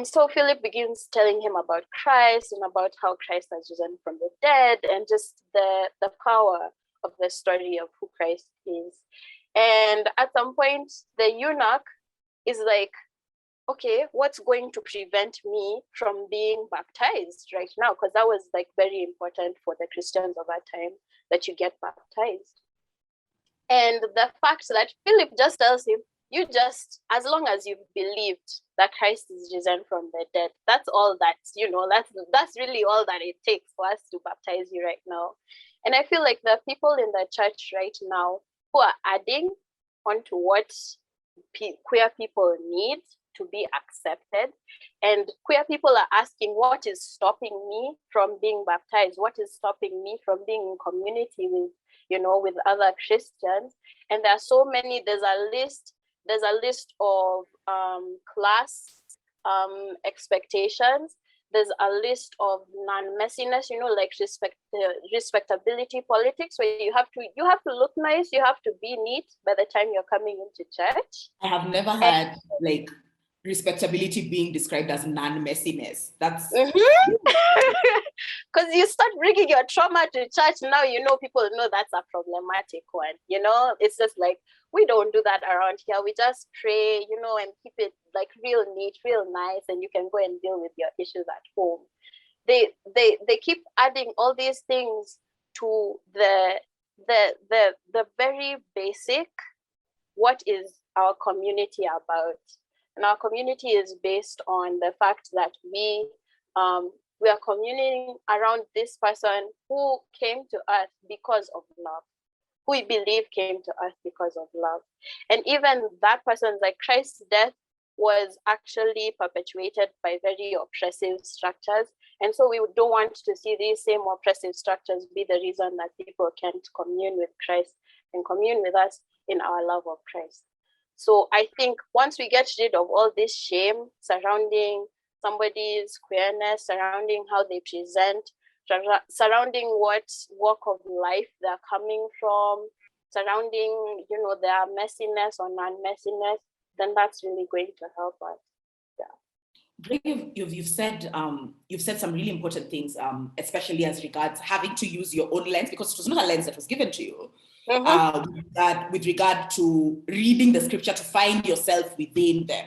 So Philip begins telling him about Christ and about how Christ has risen from the dead, and just the power of the story of who Christ is. And at some point, the eunuch is like, okay, what's going to prevent me from being baptized right now? Because that was like very important for the Christians of that time, that you get baptized. And the fact that Philip just tells him, you just, as long as you've believed that Christ is risen from the dead, that's all that's really all that it takes for us to baptize you right now. And I feel like the people in the church right now who are adding onto what queer people need to be accepted, and queer people are asking, what is stopping me from being baptized? What is stopping me from being in community with other Christians? And there are so many. There's a list of class expectations. There's a list of non-messiness, like respectability politics, where you have to look nice, you have to be neat by the time you're coming into church. I have never had like respectability being described as non-messiness. That's because you start bringing your trauma to church. Now people know that's a problematic one. It's just like, we don't do that around here. We just pray, and keep it like real neat, real nice, and you can go and deal with your issues at home. They keep adding all these things to the very basic, what is our community about? And our community is based on the fact that we are communing around this person who came to us because of love, who we believe came to us because of love. And even that person, like Christ's death was actually perpetuated by very oppressive structures. And so we don't want to see these same oppressive structures be the reason that people can't commune with Christ and commune with us in our love of Christ. So I think once we get rid of all this shame surrounding somebody's queerness, surrounding how they present, surrounding what walk of life they're coming from, surrounding, their messiness or non-messiness, then that's really going to help us. You've said some really important things, especially as regards having to use your own lens, because it was not a lens that was given to you. That with regard to reading the scripture to find yourself within them,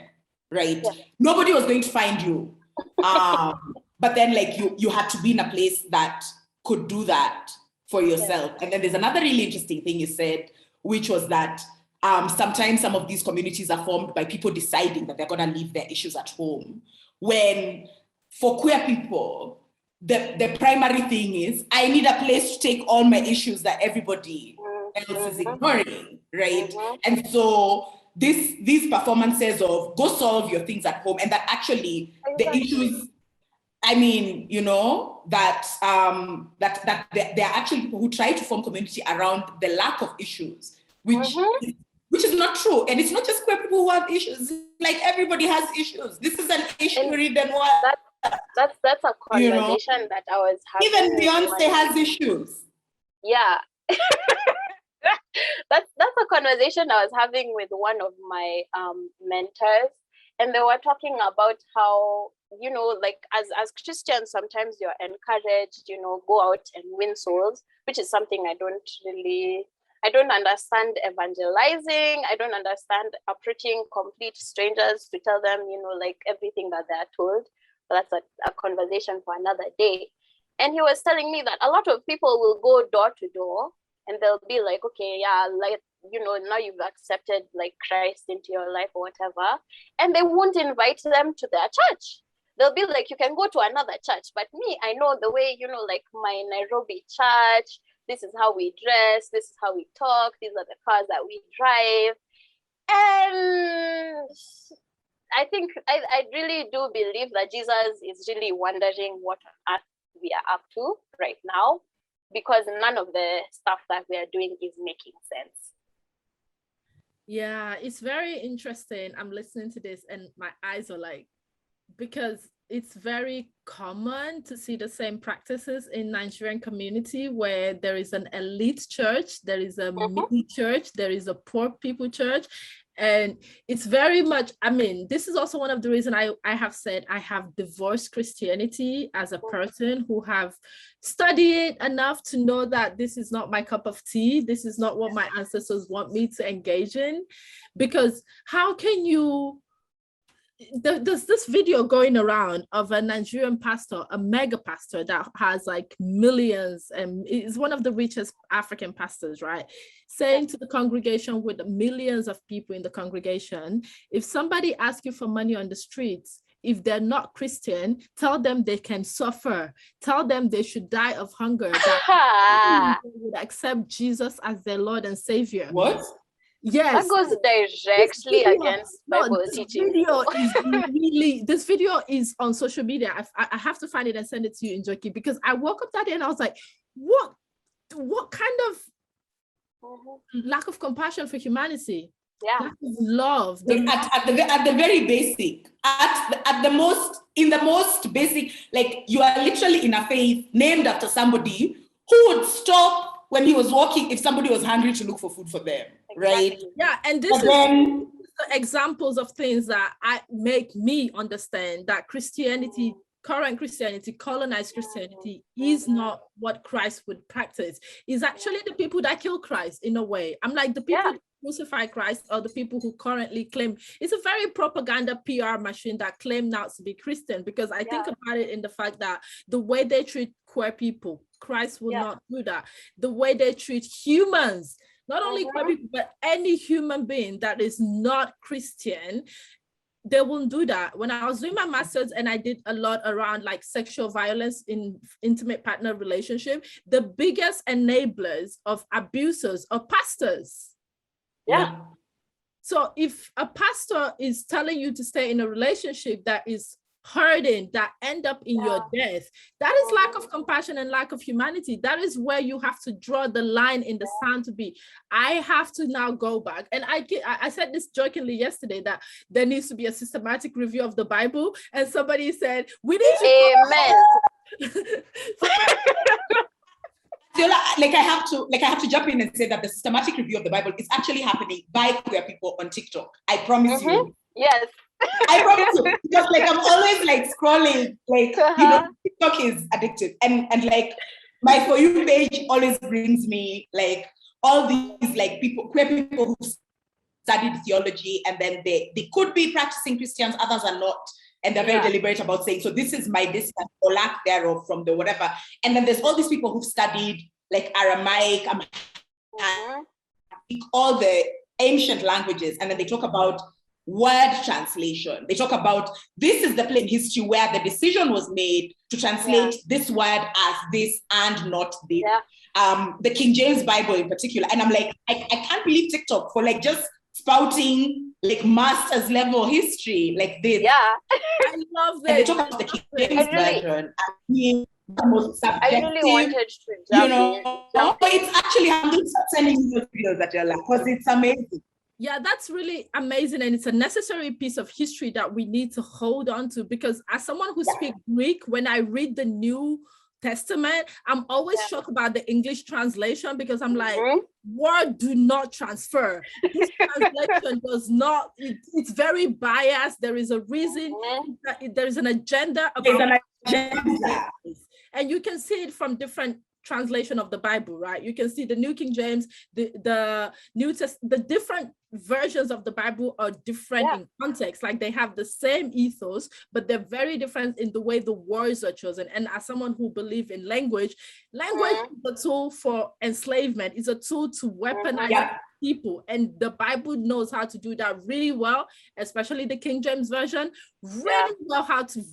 right? Yeah. Nobody was going to find you, but then like you had to be in a place that could do that for yourself. Yeah. And then there's another really interesting thing you said, which was that sometimes some of these communities are formed by people deciding that they're going to leave their issues at home, when for queer people, the primary thing is, I need a place to take all my issues that everybody else is ignoring, right? And so these performances of go solve your things at home, and that actually the issues, I mean, that there are actually people who try to form community around the lack of issues, which is not true. And it's not just queer people who have issues, like everybody has issues. This is an issue reading what. That's a conversation that I was having. Even Beyonce has issues. Yeah. That's a conversation I was having with one of my mentors, and they were talking about how, like as Christians, sometimes you're encouraged, go out and win souls, which is something I don't understand evangelizing. I don't understand approaching complete strangers to tell them, like everything that they're told. But that's a conversation for another day. And he was telling me that a lot of people will go door to door, and they'll be like, okay, yeah, like, now you've accepted like Christ into your life or whatever. And they won't invite them to their church. they'll be like, you can go to another church. But me, I know the way, like my Nairobi church, this is how we dress, this is how we talk, these are the cars that we drive. And I think I really do believe that Jesus is really wondering what on earth we are up to right now, because none of the stuff that we are doing is making sense. Yeah, it's very interesting. I'm listening to this and my eyes are like, because it's very common to see the same practices in Nigerian community, where there is an elite church, there is a mini church, there is a poor people church. And it's very much, I mean, this is also one of the reasons I have said I have divorced Christianity as a person who have studied enough to know that this is not my cup of tea. This is not what my ancestors want me to engage in. Because how can you, there's this video going around of a Nigerian pastor, a mega pastor that has like millions, and is one of the richest African pastors, right? Saying to the congregation with millions of people in the congregation, if somebody asks you for money on the streets, if they're not Christian, tell them they can suffer. Tell them they should die of hunger. That they would accept Jesus as their Lord and Savior. What? Yes. That goes directly against Bible teaching. This video is on social media. I have to find it and send it to you, Njoki, because I woke up that day and I was like, what kind of lack of compassion for humanity? Yeah. Lack of love. At the very basic, in the most basic, like you are literally in a faith named after somebody who would stop when he was walking if somebody was hungry to look for food for them, right? Yeah, and this is examples of things that make me understand that Christianity, current Christianity, colonized Christianity, is not what Christ would practice. It's actually the people that kill Christ in a way. I'm like, the people who crucify Christ are the people who currently claim, it's a very propaganda PR machine that claim now to be Christian, because I think about it in the fact that the way they treat queer people, Christ will not do that. The way they treat humans, not only queer people, but any human being that is not Christian, they won't do that. When I was doing my master's and I did a lot around like sexual violence in intimate partner relationship, the biggest enablers of abusers are pastors. Yeah. So if a pastor is telling you to stay in a relationship that is hurting, that end up in your death, that is lack of compassion and lack of humanity. That is where you have to draw the line in the sand to be. I have to now go back. And I said this jokingly yesterday, that there needs to be a systematic review of the Bible. And somebody said, we need to I have to jump in and say that the systematic review of the Bible is actually happening by queer people on TikTok. I promise you. Yes. I promise you. Because like I'm always like scrolling, like TikTok is addictive. And like my For You page always brings me like all these like people, queer people who studied theology, and then they could be practicing Christians, others are not. And they're very deliberate about saying, so this is my distance or lack thereof from the whatever. And then there's all these people who've studied like Aramaic, all the ancient languages. And then they talk about word translation. They talk about, this is the place in history where the decision was made to translate this word as this and not this. The King James Bible in particular. And I'm like, I can't believe TikTok for like just spouting like master's level history like this. I love this. And they talk about the King James version. I really wanted to jump but it's actually, I'm just sending you those videos that you're like, because it's amazing. Yeah, that's really amazing. And it's a necessary piece of history that we need to hold on to, because as someone who speaks Greek, when I read the New Testament, I'm always shocked about the English translation, because I'm like, word do not transfer. This translation does not, it's very biased. There is a reason, there is an agenda about and you can see it from different translation of the Bible, right? You can see the New King James, the New Testament, the different versions of the Bible are different in context. Like they have the same ethos, but they're very different in the way the words are chosen. And as someone who believes in language is a tool for enslavement, is a tool to weaponize people, and the Bible knows how to do that really well, especially the King James Version, really know how to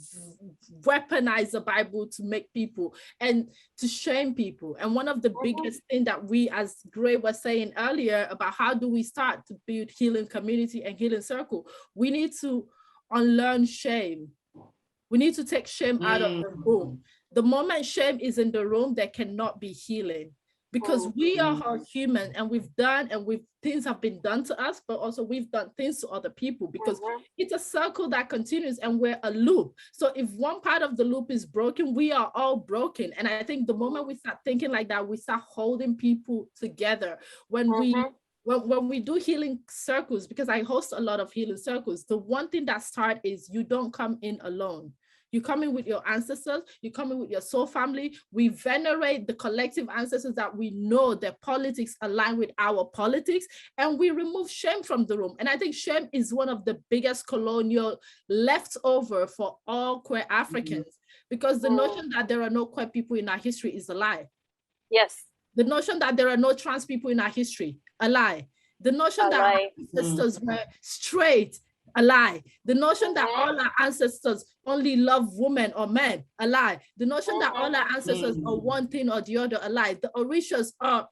weaponize the Bible to make people and to shame people. And one of the biggest thing that we, as Gray was saying earlier, about how do we start to build healing community and healing circle, we need to unlearn shame. We need to take shame out of the room. The moment shame is in the room, there cannot be healing, because we are all human, and things have been done to us, but also we've done things to other people, because it's a circle that continues and we're a loop. So if one part of the loop is broken, we are all broken. And I think the moment we start thinking like that, we start holding people together. When we do healing circles, because I host a lot of healing circles, the one thing that starts is you don't come in alone. You come in with your ancestors, you come in with your soul family. We venerate the collective ancestors that we know their politics align with our politics, and we remove shame from the room. And I think shame is one of the biggest colonial leftover for all queer Africans, because the notion that there are no queer people in our history is a lie. Yes. The notion that there are no trans people in our history, a lie. The notion that our ancestors were straight, a lie. The notion that all our ancestors only love women or men, a lie. The notion that all our ancestors are one thing or the other, a lie. The Orishas are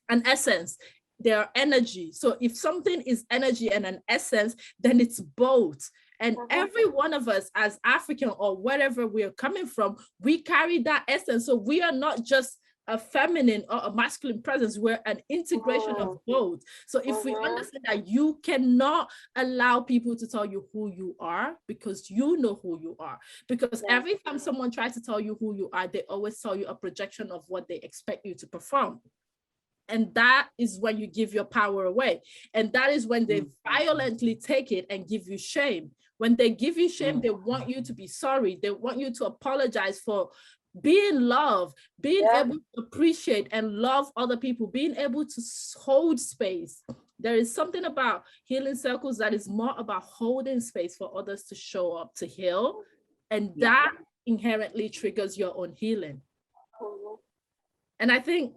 an essence, they are energy. So if something is energy and an essence, then it's both. And every one of us as African or wherever we are coming from, we carry that essence. So we are not just a feminine or a masculine presence, we're an integration of both. So if we understand that you cannot allow people to tell you who you are, because you know who you are, because every time someone tries to tell you who you are, they always tell you a projection of what they expect you to perform. And that is when you give your power away. And that is when they violently take it and give you shame. When they give you shame, they want you to be sorry. They want you to apologize for being loved, being able to appreciate and love other people, being able to hold space. There is something about healing circles that is more about holding space for others to show up, to heal. And that inherently triggers your own healing. And I think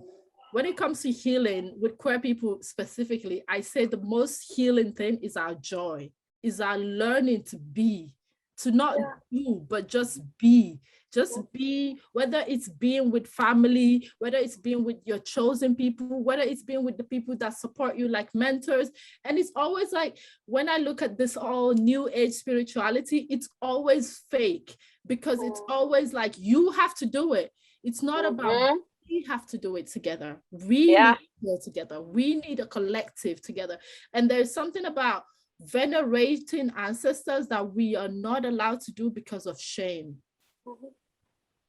when it comes to healing with queer people specifically, I say the most healing thing is our joy, is our learning to be, to not do, but just be. Just be, whether it's being with family, whether it's being with your chosen people, whether it's being with the people that support you like mentors. And it's always like, when I look at this all new age spirituality, it's always fake, because it's always like, you have to do it. It's not about, we have to do it together. We need to go together. We need a collective together. And there's something about venerating ancestors that we are not allowed to do because of shame.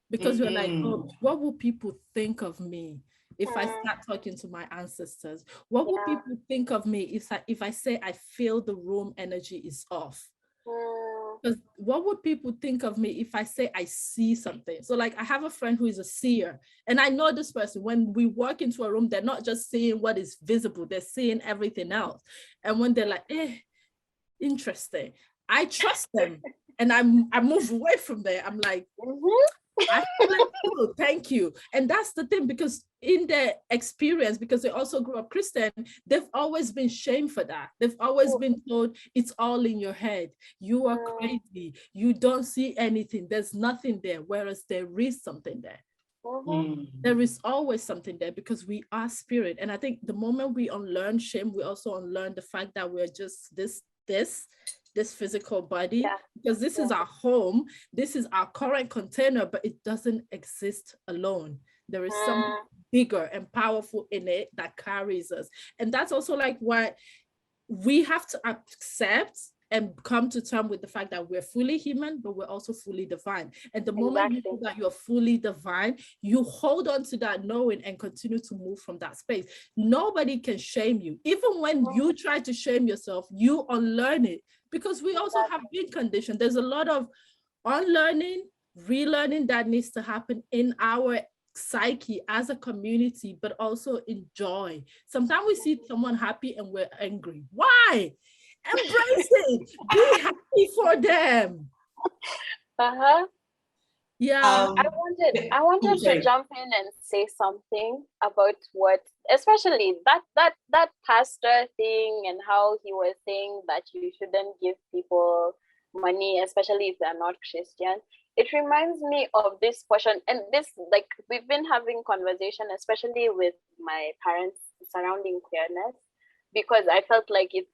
Because we're like, oh, what will people think of me if I start talking to my ancestors? What will people think of me if I say I feel the room energy is off? Because what would people think of me if I say I see something? So like, I have a friend who is a seer, and I know this person, when we walk into a room, they're not just seeing what is visible, they're seeing everything else. And when they're like, interesting, I trust them. And I move away from there. I'm like, I feel like, oh, thank you. And that's the thing, because in their experience, because they also grew up Christian, they've always been shamed for that. They've always been told, it's all in your head. You are crazy. You don't see anything. There's nothing there. Whereas there is something there. There is always something there, because we are spirit. And I think the moment we unlearn shame, we also unlearn the fact that we're just this physical body, because this is our home, this is our current container, but it doesn't exist alone. There is something bigger and powerful in it that carries us. And that's also like why we have to accept and come to terms with the fact that we're fully human, but we're also fully divine. And the moment you know that you're fully divine, you hold on to that knowing and continue to move from that space. Nobody can shame you. Even when you try to shame yourself, you unlearn it, because we also have been conditioned. There's a lot of unlearning, relearning that needs to happen in our psyche as a community, but also in joy. Sometimes we see someone happy and we're angry. Why? Embrace it. Be happy for them. Yeah. I wanted to jump in and say something about what, especially that pastor thing, and how he was saying that you shouldn't give people money, especially if they're not Christian. It reminds me of this portion, and this, like, we've been having conversation, especially with my parents, surrounding queerness, because I felt like it's,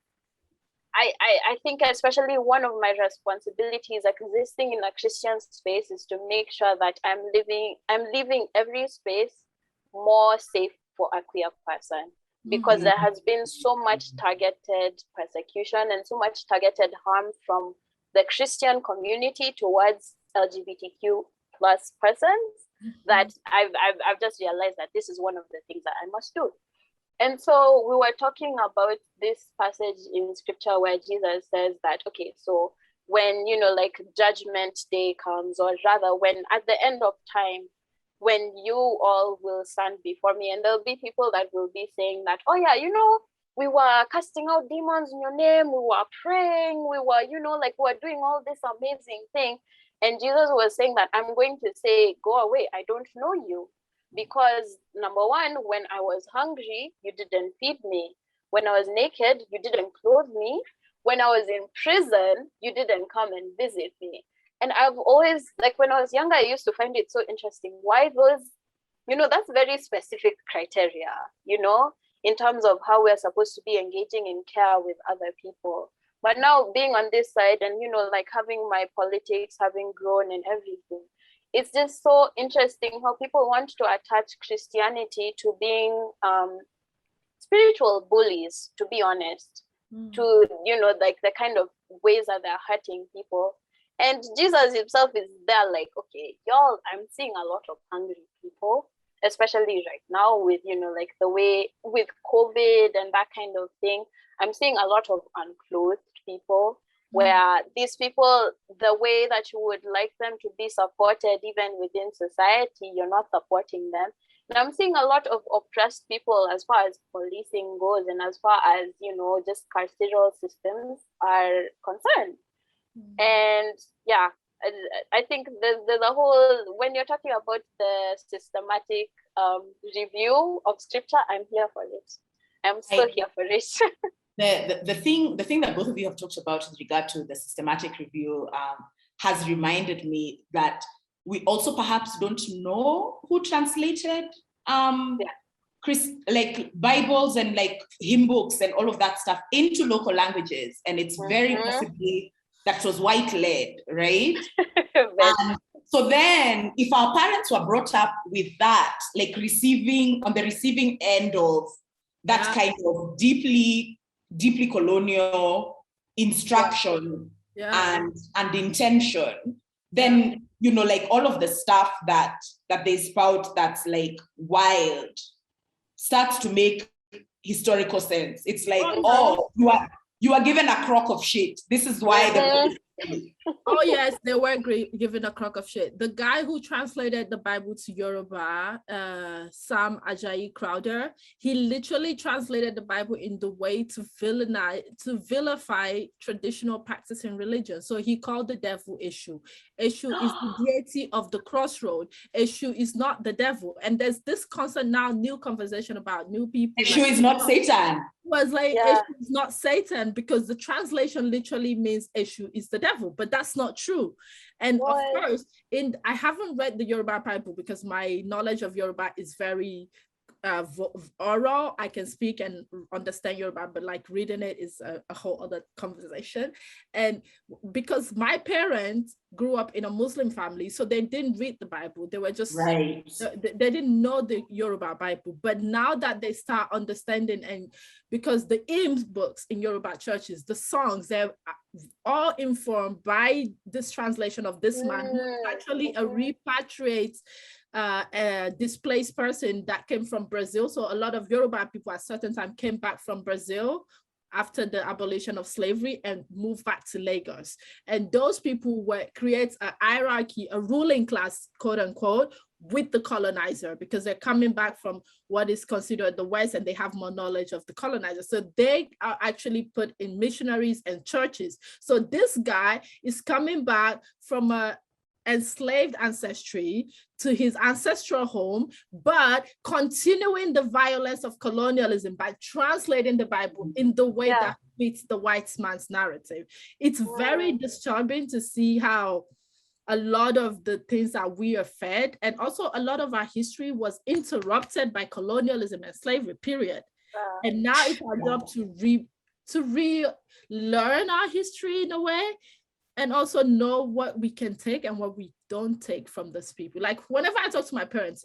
I think especially one of my responsibilities existing in a Christian space is to make sure that I'm leaving every space more safe for a queer person, because there has been so much targeted persecution and so much targeted harm from the Christian community towards LGBTQ plus persons, that I've just realized that this is one of the things that I must do. And so we were talking about this passage in scripture where Jesus says that, okay, so when, like, judgment day comes, or rather when at the end of time, when you all will stand before me, and there'll be people that will be saying that, oh yeah, we were casting out demons in your name, we were praying, we were, like, we were doing all this amazing thing. And Jesus was saying that I'm going to say, go away, I don't know you. Because number one, when I was hungry, you didn't feed me. When I was naked, you didn't clothe me. When I was in prison, you didn't come and visit me. And I've always, like, when I was younger, I used to find it so interesting. Why those, that's very specific criteria, in terms of how we're supposed to be engaging in care with other people. But now being on this side and, like, having my politics, having grown and everything, it's just so interesting how people want to attach Christianity to being spiritual bullies, to be honest, to, like, the kind of ways that they're hurting people. And Jesus himself is there like, okay, y'all, I'm seeing a lot of hungry people, especially right now with, like, the way with COVID and that kind of thing. I'm seeing a lot of unclothed people, where these people, the way that you would like them to be supported even within society, you're not supporting them. And I'm seeing a lot of oppressed people as far as policing goes, and as far as, just carceral systems are concerned. And yeah, I think there's a whole, when you're talking about the systematic review of scripture, I'm here for it. I'm still here for it. The thing that both of you have talked about with regard to the systematic review has reminded me that we also perhaps don't know who translated like Bibles and like hymn books and all of that stuff into local languages, and it's very possibly that was white-led, right? So then, if our parents were brought up with that, like receiving on the receiving end of that kind of deeply colonial instruction and intention, then like all of the stuff that they spout that's like wild starts to make historical sense. It's like, you are given a crock of shit. This is why Oh yes, they were given a crock of shit. The guy who translated the Bible to Yoruba, Sam Ajayi Crowder, he literally translated the Bible in the way to vilify traditional practice in religion. So he called the devil Eshu. Eshu is the deity of the crossroad. Eshu is not the devil. And there's this constant now new conversation about new people. Eshu is not Satan. Was like, Eshu is not Satan, because the translation literally means Eshu is the devil, but that's not true. And of course, I haven't read the Yoruba Bible because my knowledge of Yoruba is very oral. I can speak and understand Yoruba, but like reading it is a whole other conversation. And because my parents grew up in a Muslim family, so they didn't read the Bible. They were just they didn't know the Yoruba Bible. But now that they start understanding, and because the hymn books in Yoruba churches, the songs, they're all informed by this translation of this man who actually a repatriate a displaced person that came from Brazil. So a lot of Yoruba people at a certain time came back from Brazil after the abolition of slavery and moved back to Lagos. And those people create a hierarchy, a ruling class, quote unquote, with the colonizer, because they're coming back from what is considered the West and they have more knowledge of the colonizer. So they are actually put in missionaries and churches. So this guy is coming back from a enslaved ancestry to his ancestral home, but continuing the violence of colonialism by translating the Bible in the way that fits the white man's narrative. It's very disturbing to see how a lot of the things that we are fed, and also a lot of our history was interrupted by colonialism and slavery, period. And now it's our job to relearn our history in a way, and also know what we can take and what we don't take from these people. Like whenever I talk to my parents,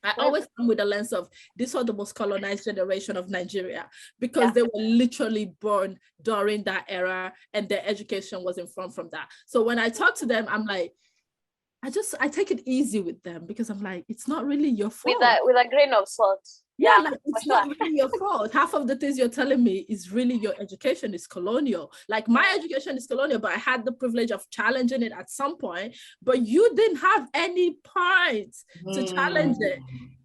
I always come with a lens of, this was the most colonized generation of Nigeria, because they were literally born during that era and their education was informed from that. So when I talk to them, I'm like, I take it easy with them, because I'm like, it's not really your fault. With a grain of salt. Yeah, like it's not really your fault. Half of the things you're telling me is really your education is colonial. Like my education is colonial, but I had the privilege of challenging it at some point, but you didn't have any part to challenge it.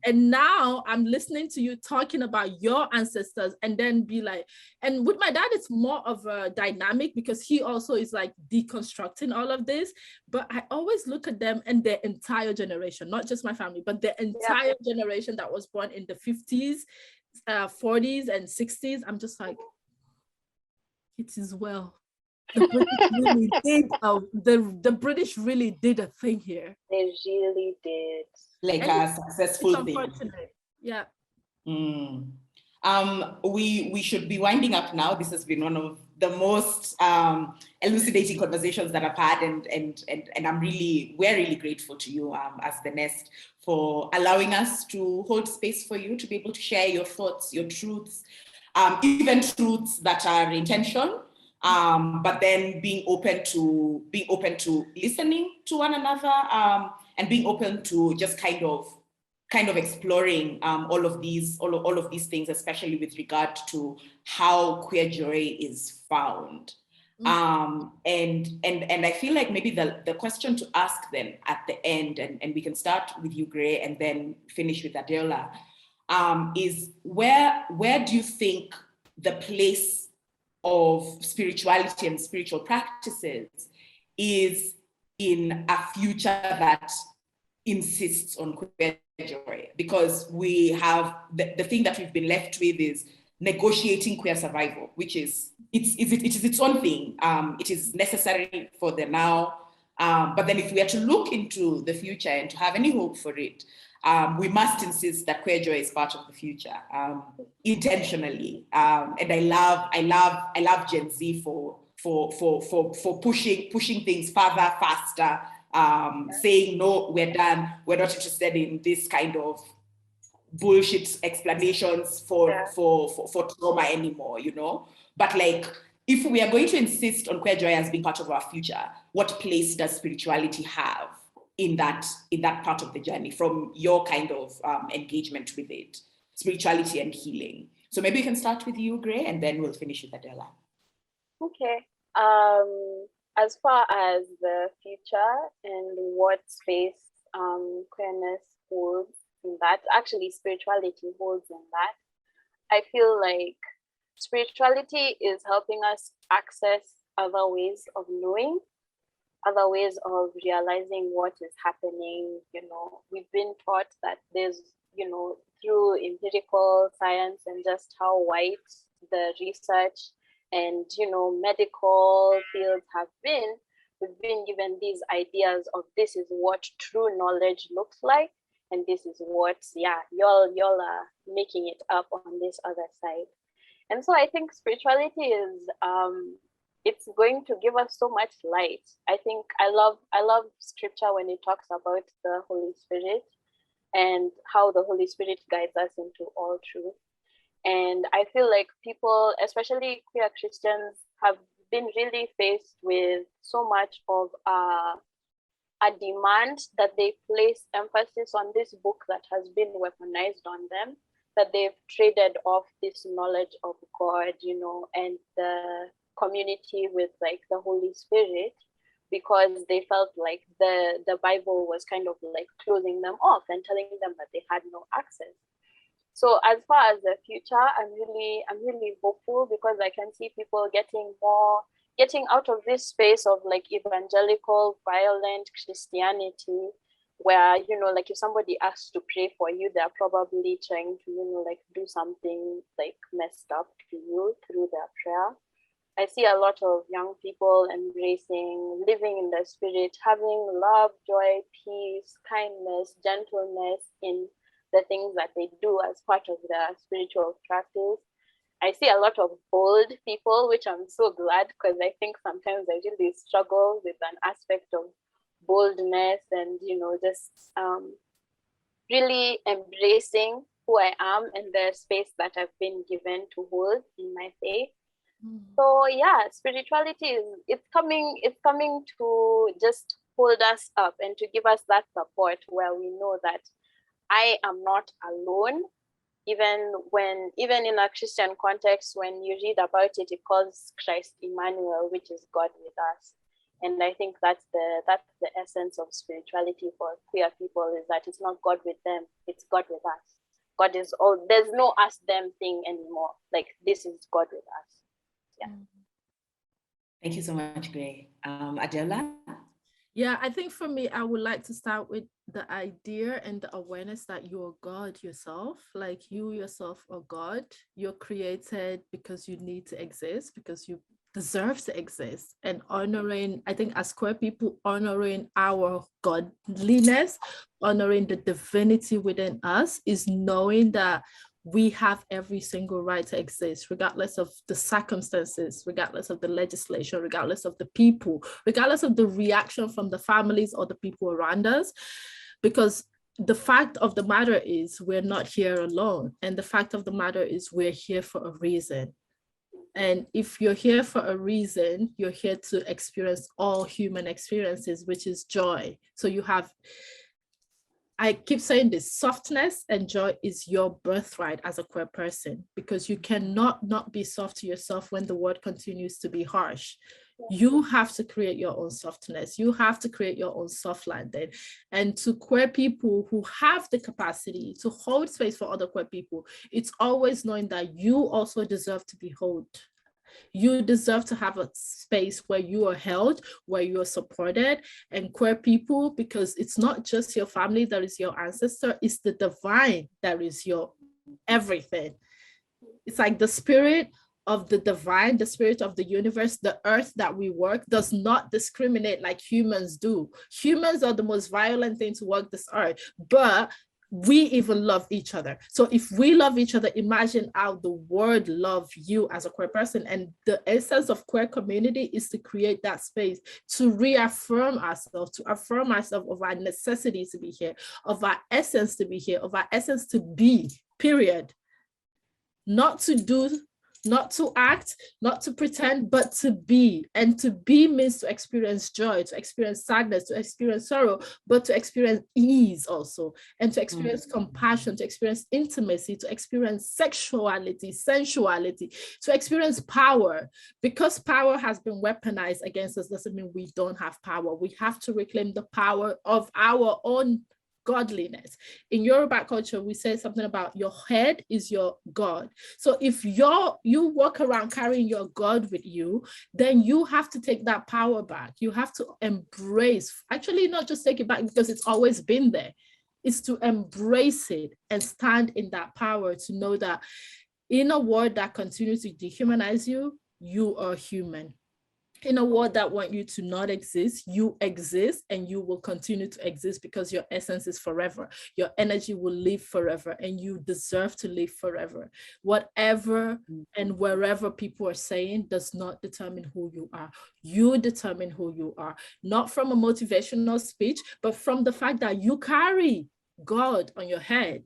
And now I'm listening to you talking about your ancestors, and then be like, and with my dad, it's more of a dynamic, because he also is like deconstructing all of this. But I always look at them and their entire generation, not just my family, but the entire generation that was born in the 50s, 40s, and 60s. I'm just like, it is well. The British really did. The British really did a thing here. They really did. Like a successful thing. Unfortunate. Yeah. We should be winding up now. This has been one of the most elucidating conversations that I've had, and we're really grateful to you as the Nest for allowing us to hold space for you to be able to share your thoughts, your truths, even truths that are in tension, but then being open to listening to one another, and being open to just kind of exploring all of these things, especially with regard to how queer joy is found. And I feel like maybe the question to ask then at the end, and we can start with you, Gray, and then finish with Adeola, is where do you think the place of spirituality and spiritual practices is in a future that insists on queer joy? Because we have the thing that we've been left with is negotiating queer survival, which is it is its own thing. It is necessary for the now, but then if we are to look into the future and to have any hope for it, we must insist that queer joy is part of the future, intentionally. And I love Gen Z for pushing things further, faster, saying no, we're done. We're not interested in this kind of bullshit explanations for trauma anymore, you know. But like, if we are going to insist on queer joy as being part of our future, what place does spirituality have in that part of the journey, from your kind of engagement with it, spirituality and healing? So maybe we can start with you, Gray, and then we'll finish with Adela. Okay. As far as the future and what space queerness holds in that, actually spirituality holds in that, I feel like spirituality is helping us access other ways of knowing, other ways of realizing what is happening. You know, we've been taught that there's, you know, through empirical science and just how white the research and, you know, medical fields have been, we've been given these ideas of this is what true knowledge looks like, and this is what, y'all are making it up on this other side. And so I think spirituality is, it's going to give us so much light. I think I love scripture when it talks about the Holy Spirit and how the Holy Spirit guides us into all truth. And I feel like people, especially queer Christians, have been really faced with so much of a demand that they place emphasis on this book that has been weaponized on them, that they've traded off this knowledge of God, you know, and the community with like the Holy Spirit, because they felt like the Bible was kind of like closing them off and telling them that they had no access. So as far as the future, I'm really hopeful, because I can see people getting more getting out of this space of like evangelical, violent Christianity, where, you know, like if somebody asks to pray for you, they're probably trying to, you know, like do something like messed up to you through their prayer. I see a lot of young people embracing, living in the spirit, having love, joy, peace, kindness, gentleness in the things that they do as part of their spiritual practice. I see a lot of bold people, which I'm so glad, because I think sometimes I really struggle with an aspect of boldness and, you know, just really embracing who I am and the space that I've been given to hold in my faith. So yeah, spirituality it's coming to just hold us up and to give us that support where we know that I am not alone. Even in a Christian context, when you read about it, it calls Christ Emmanuel, which is God with us. And I think that's the essence of spirituality for queer people, is that it's not God with them, it's God with us. God is all, there's no us them thing anymore. Like, this is God with us. Yeah. Thank you so much, Gray. Adela? Yeah, I think for me, I would like to start with the idea and the awareness that you're God yourself. Like, you yourself are God. You're created because you need to exist, because you deserve to exist. And honoring, I think as queer people, honoring our godliness, honoring the divinity within us, is knowing that we have every single right to exist, regardless of the circumstances, regardless of the legislation, regardless of the people, regardless of the reaction from the families or the people around us. Because the fact of the matter is we're not here alone. And the fact of the matter is we're here for a reason. And if you're here for a reason, you're here to experience all human experiences, which is joy. So you have, I keep saying this, softness and joy is your birthright as a queer person, because you cannot not be soft to yourself when the world continues to be harsh. You have to create your own softness. You have to create your own soft landing. And to queer people who have the capacity to hold space for other queer people, it's always knowing that you also deserve to be held. You deserve to have a space where you are held, where you are supported. And queer people, because it's not just your family that is your ancestor, it's the divine that is your everything. It's like the spirit of the divine, the spirit of the universe, the earth that we work does not discriminate like humans do. Humans are the most violent thing to work this earth, but we even love each other. So if we love each other, imagine how the world loves you as a queer person. And the essence of queer community is to create that space, to reaffirm ourselves, to affirm ourselves of our necessity to be here, of our essence to be here, of our essence to be, period. Not to do, not to act, not to pretend, but to be. And to be means to experience joy, to experience sadness, to experience sorrow, but to experience ease also, and to experience compassion, to experience intimacy, to experience sexuality, sensuality, to experience power. Because power has been weaponized against us doesn't mean we don't have power. We have to reclaim the power of our own godliness. In Yoruba culture, we say something about your head is your God. So if you walk around carrying your God with you, then you have to take that power back. You have to embrace, actually not just take it back because it's always been there. It's to embrace it and stand in that power, to know that in a world that continues to dehumanize you, you are human. In a world that wants you to not exist, you exist, and you will continue to exist because your essence is forever. Your energy will live forever, and you deserve to live forever. Whatever and wherever people are saying does not determine who you are. You determine who you are, not from a motivational speech, but from the fact that you carry God on your head.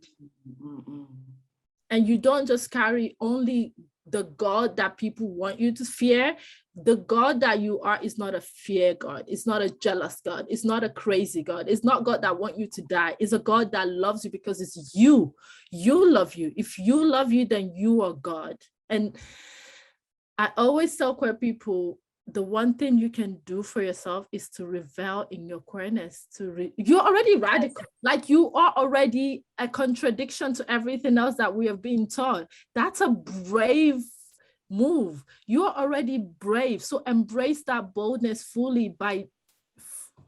And you don't just carry only the God that people want you to fear. The God that you are is not a fear God. It's not a jealous God. It's not a crazy God. It's not God that wants you to die. It's a God that loves you because it's you. You love you. If you love you, then you are God. And I always tell queer people, the one thing you can do for yourself is to revel in your queerness. You're already radical. Like, you are already a contradiction to everything else that we have been taught. That's a brave move. You're already brave. So embrace that boldness fully by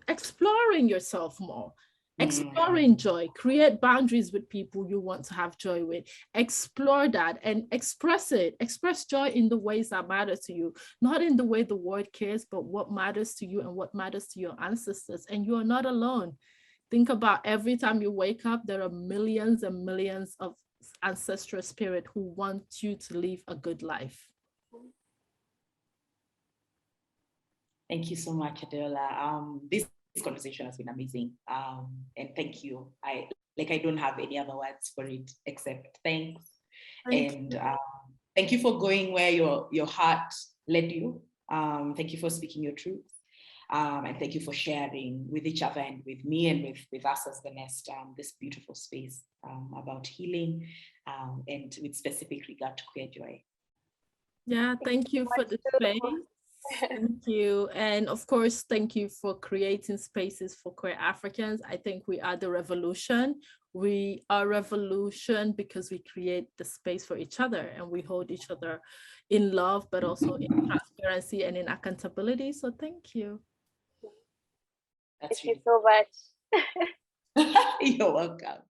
exploring yourself more, exploring joy, create boundaries with people you want to have joy with, explore that and express it. Express joy in the ways that matter to you, not in the way the world cares, but what matters to you and what matters to your ancestors. And you are not alone. Think about every time you wake up, there are millions and millions of ancestral spirit who want you to live a good life. Thank you so much, Adeola. This conversation has been amazing. And thank you. I don't have any other words for it except thanks. Thank you for going where your heart led you. Thank you for speaking your truth. And thank you for sharing with each other and with me and with us as the Nest, this beautiful space about healing and with specific regard to queer joy. Yeah, thank you for the space. Thank you. And of course, thank you for creating spaces for queer Africans. I think we are the revolution. We are revolution because we create the space for each other and we hold each other in love, but also in transparency and in accountability. So thank you. Thank you so much. You're welcome.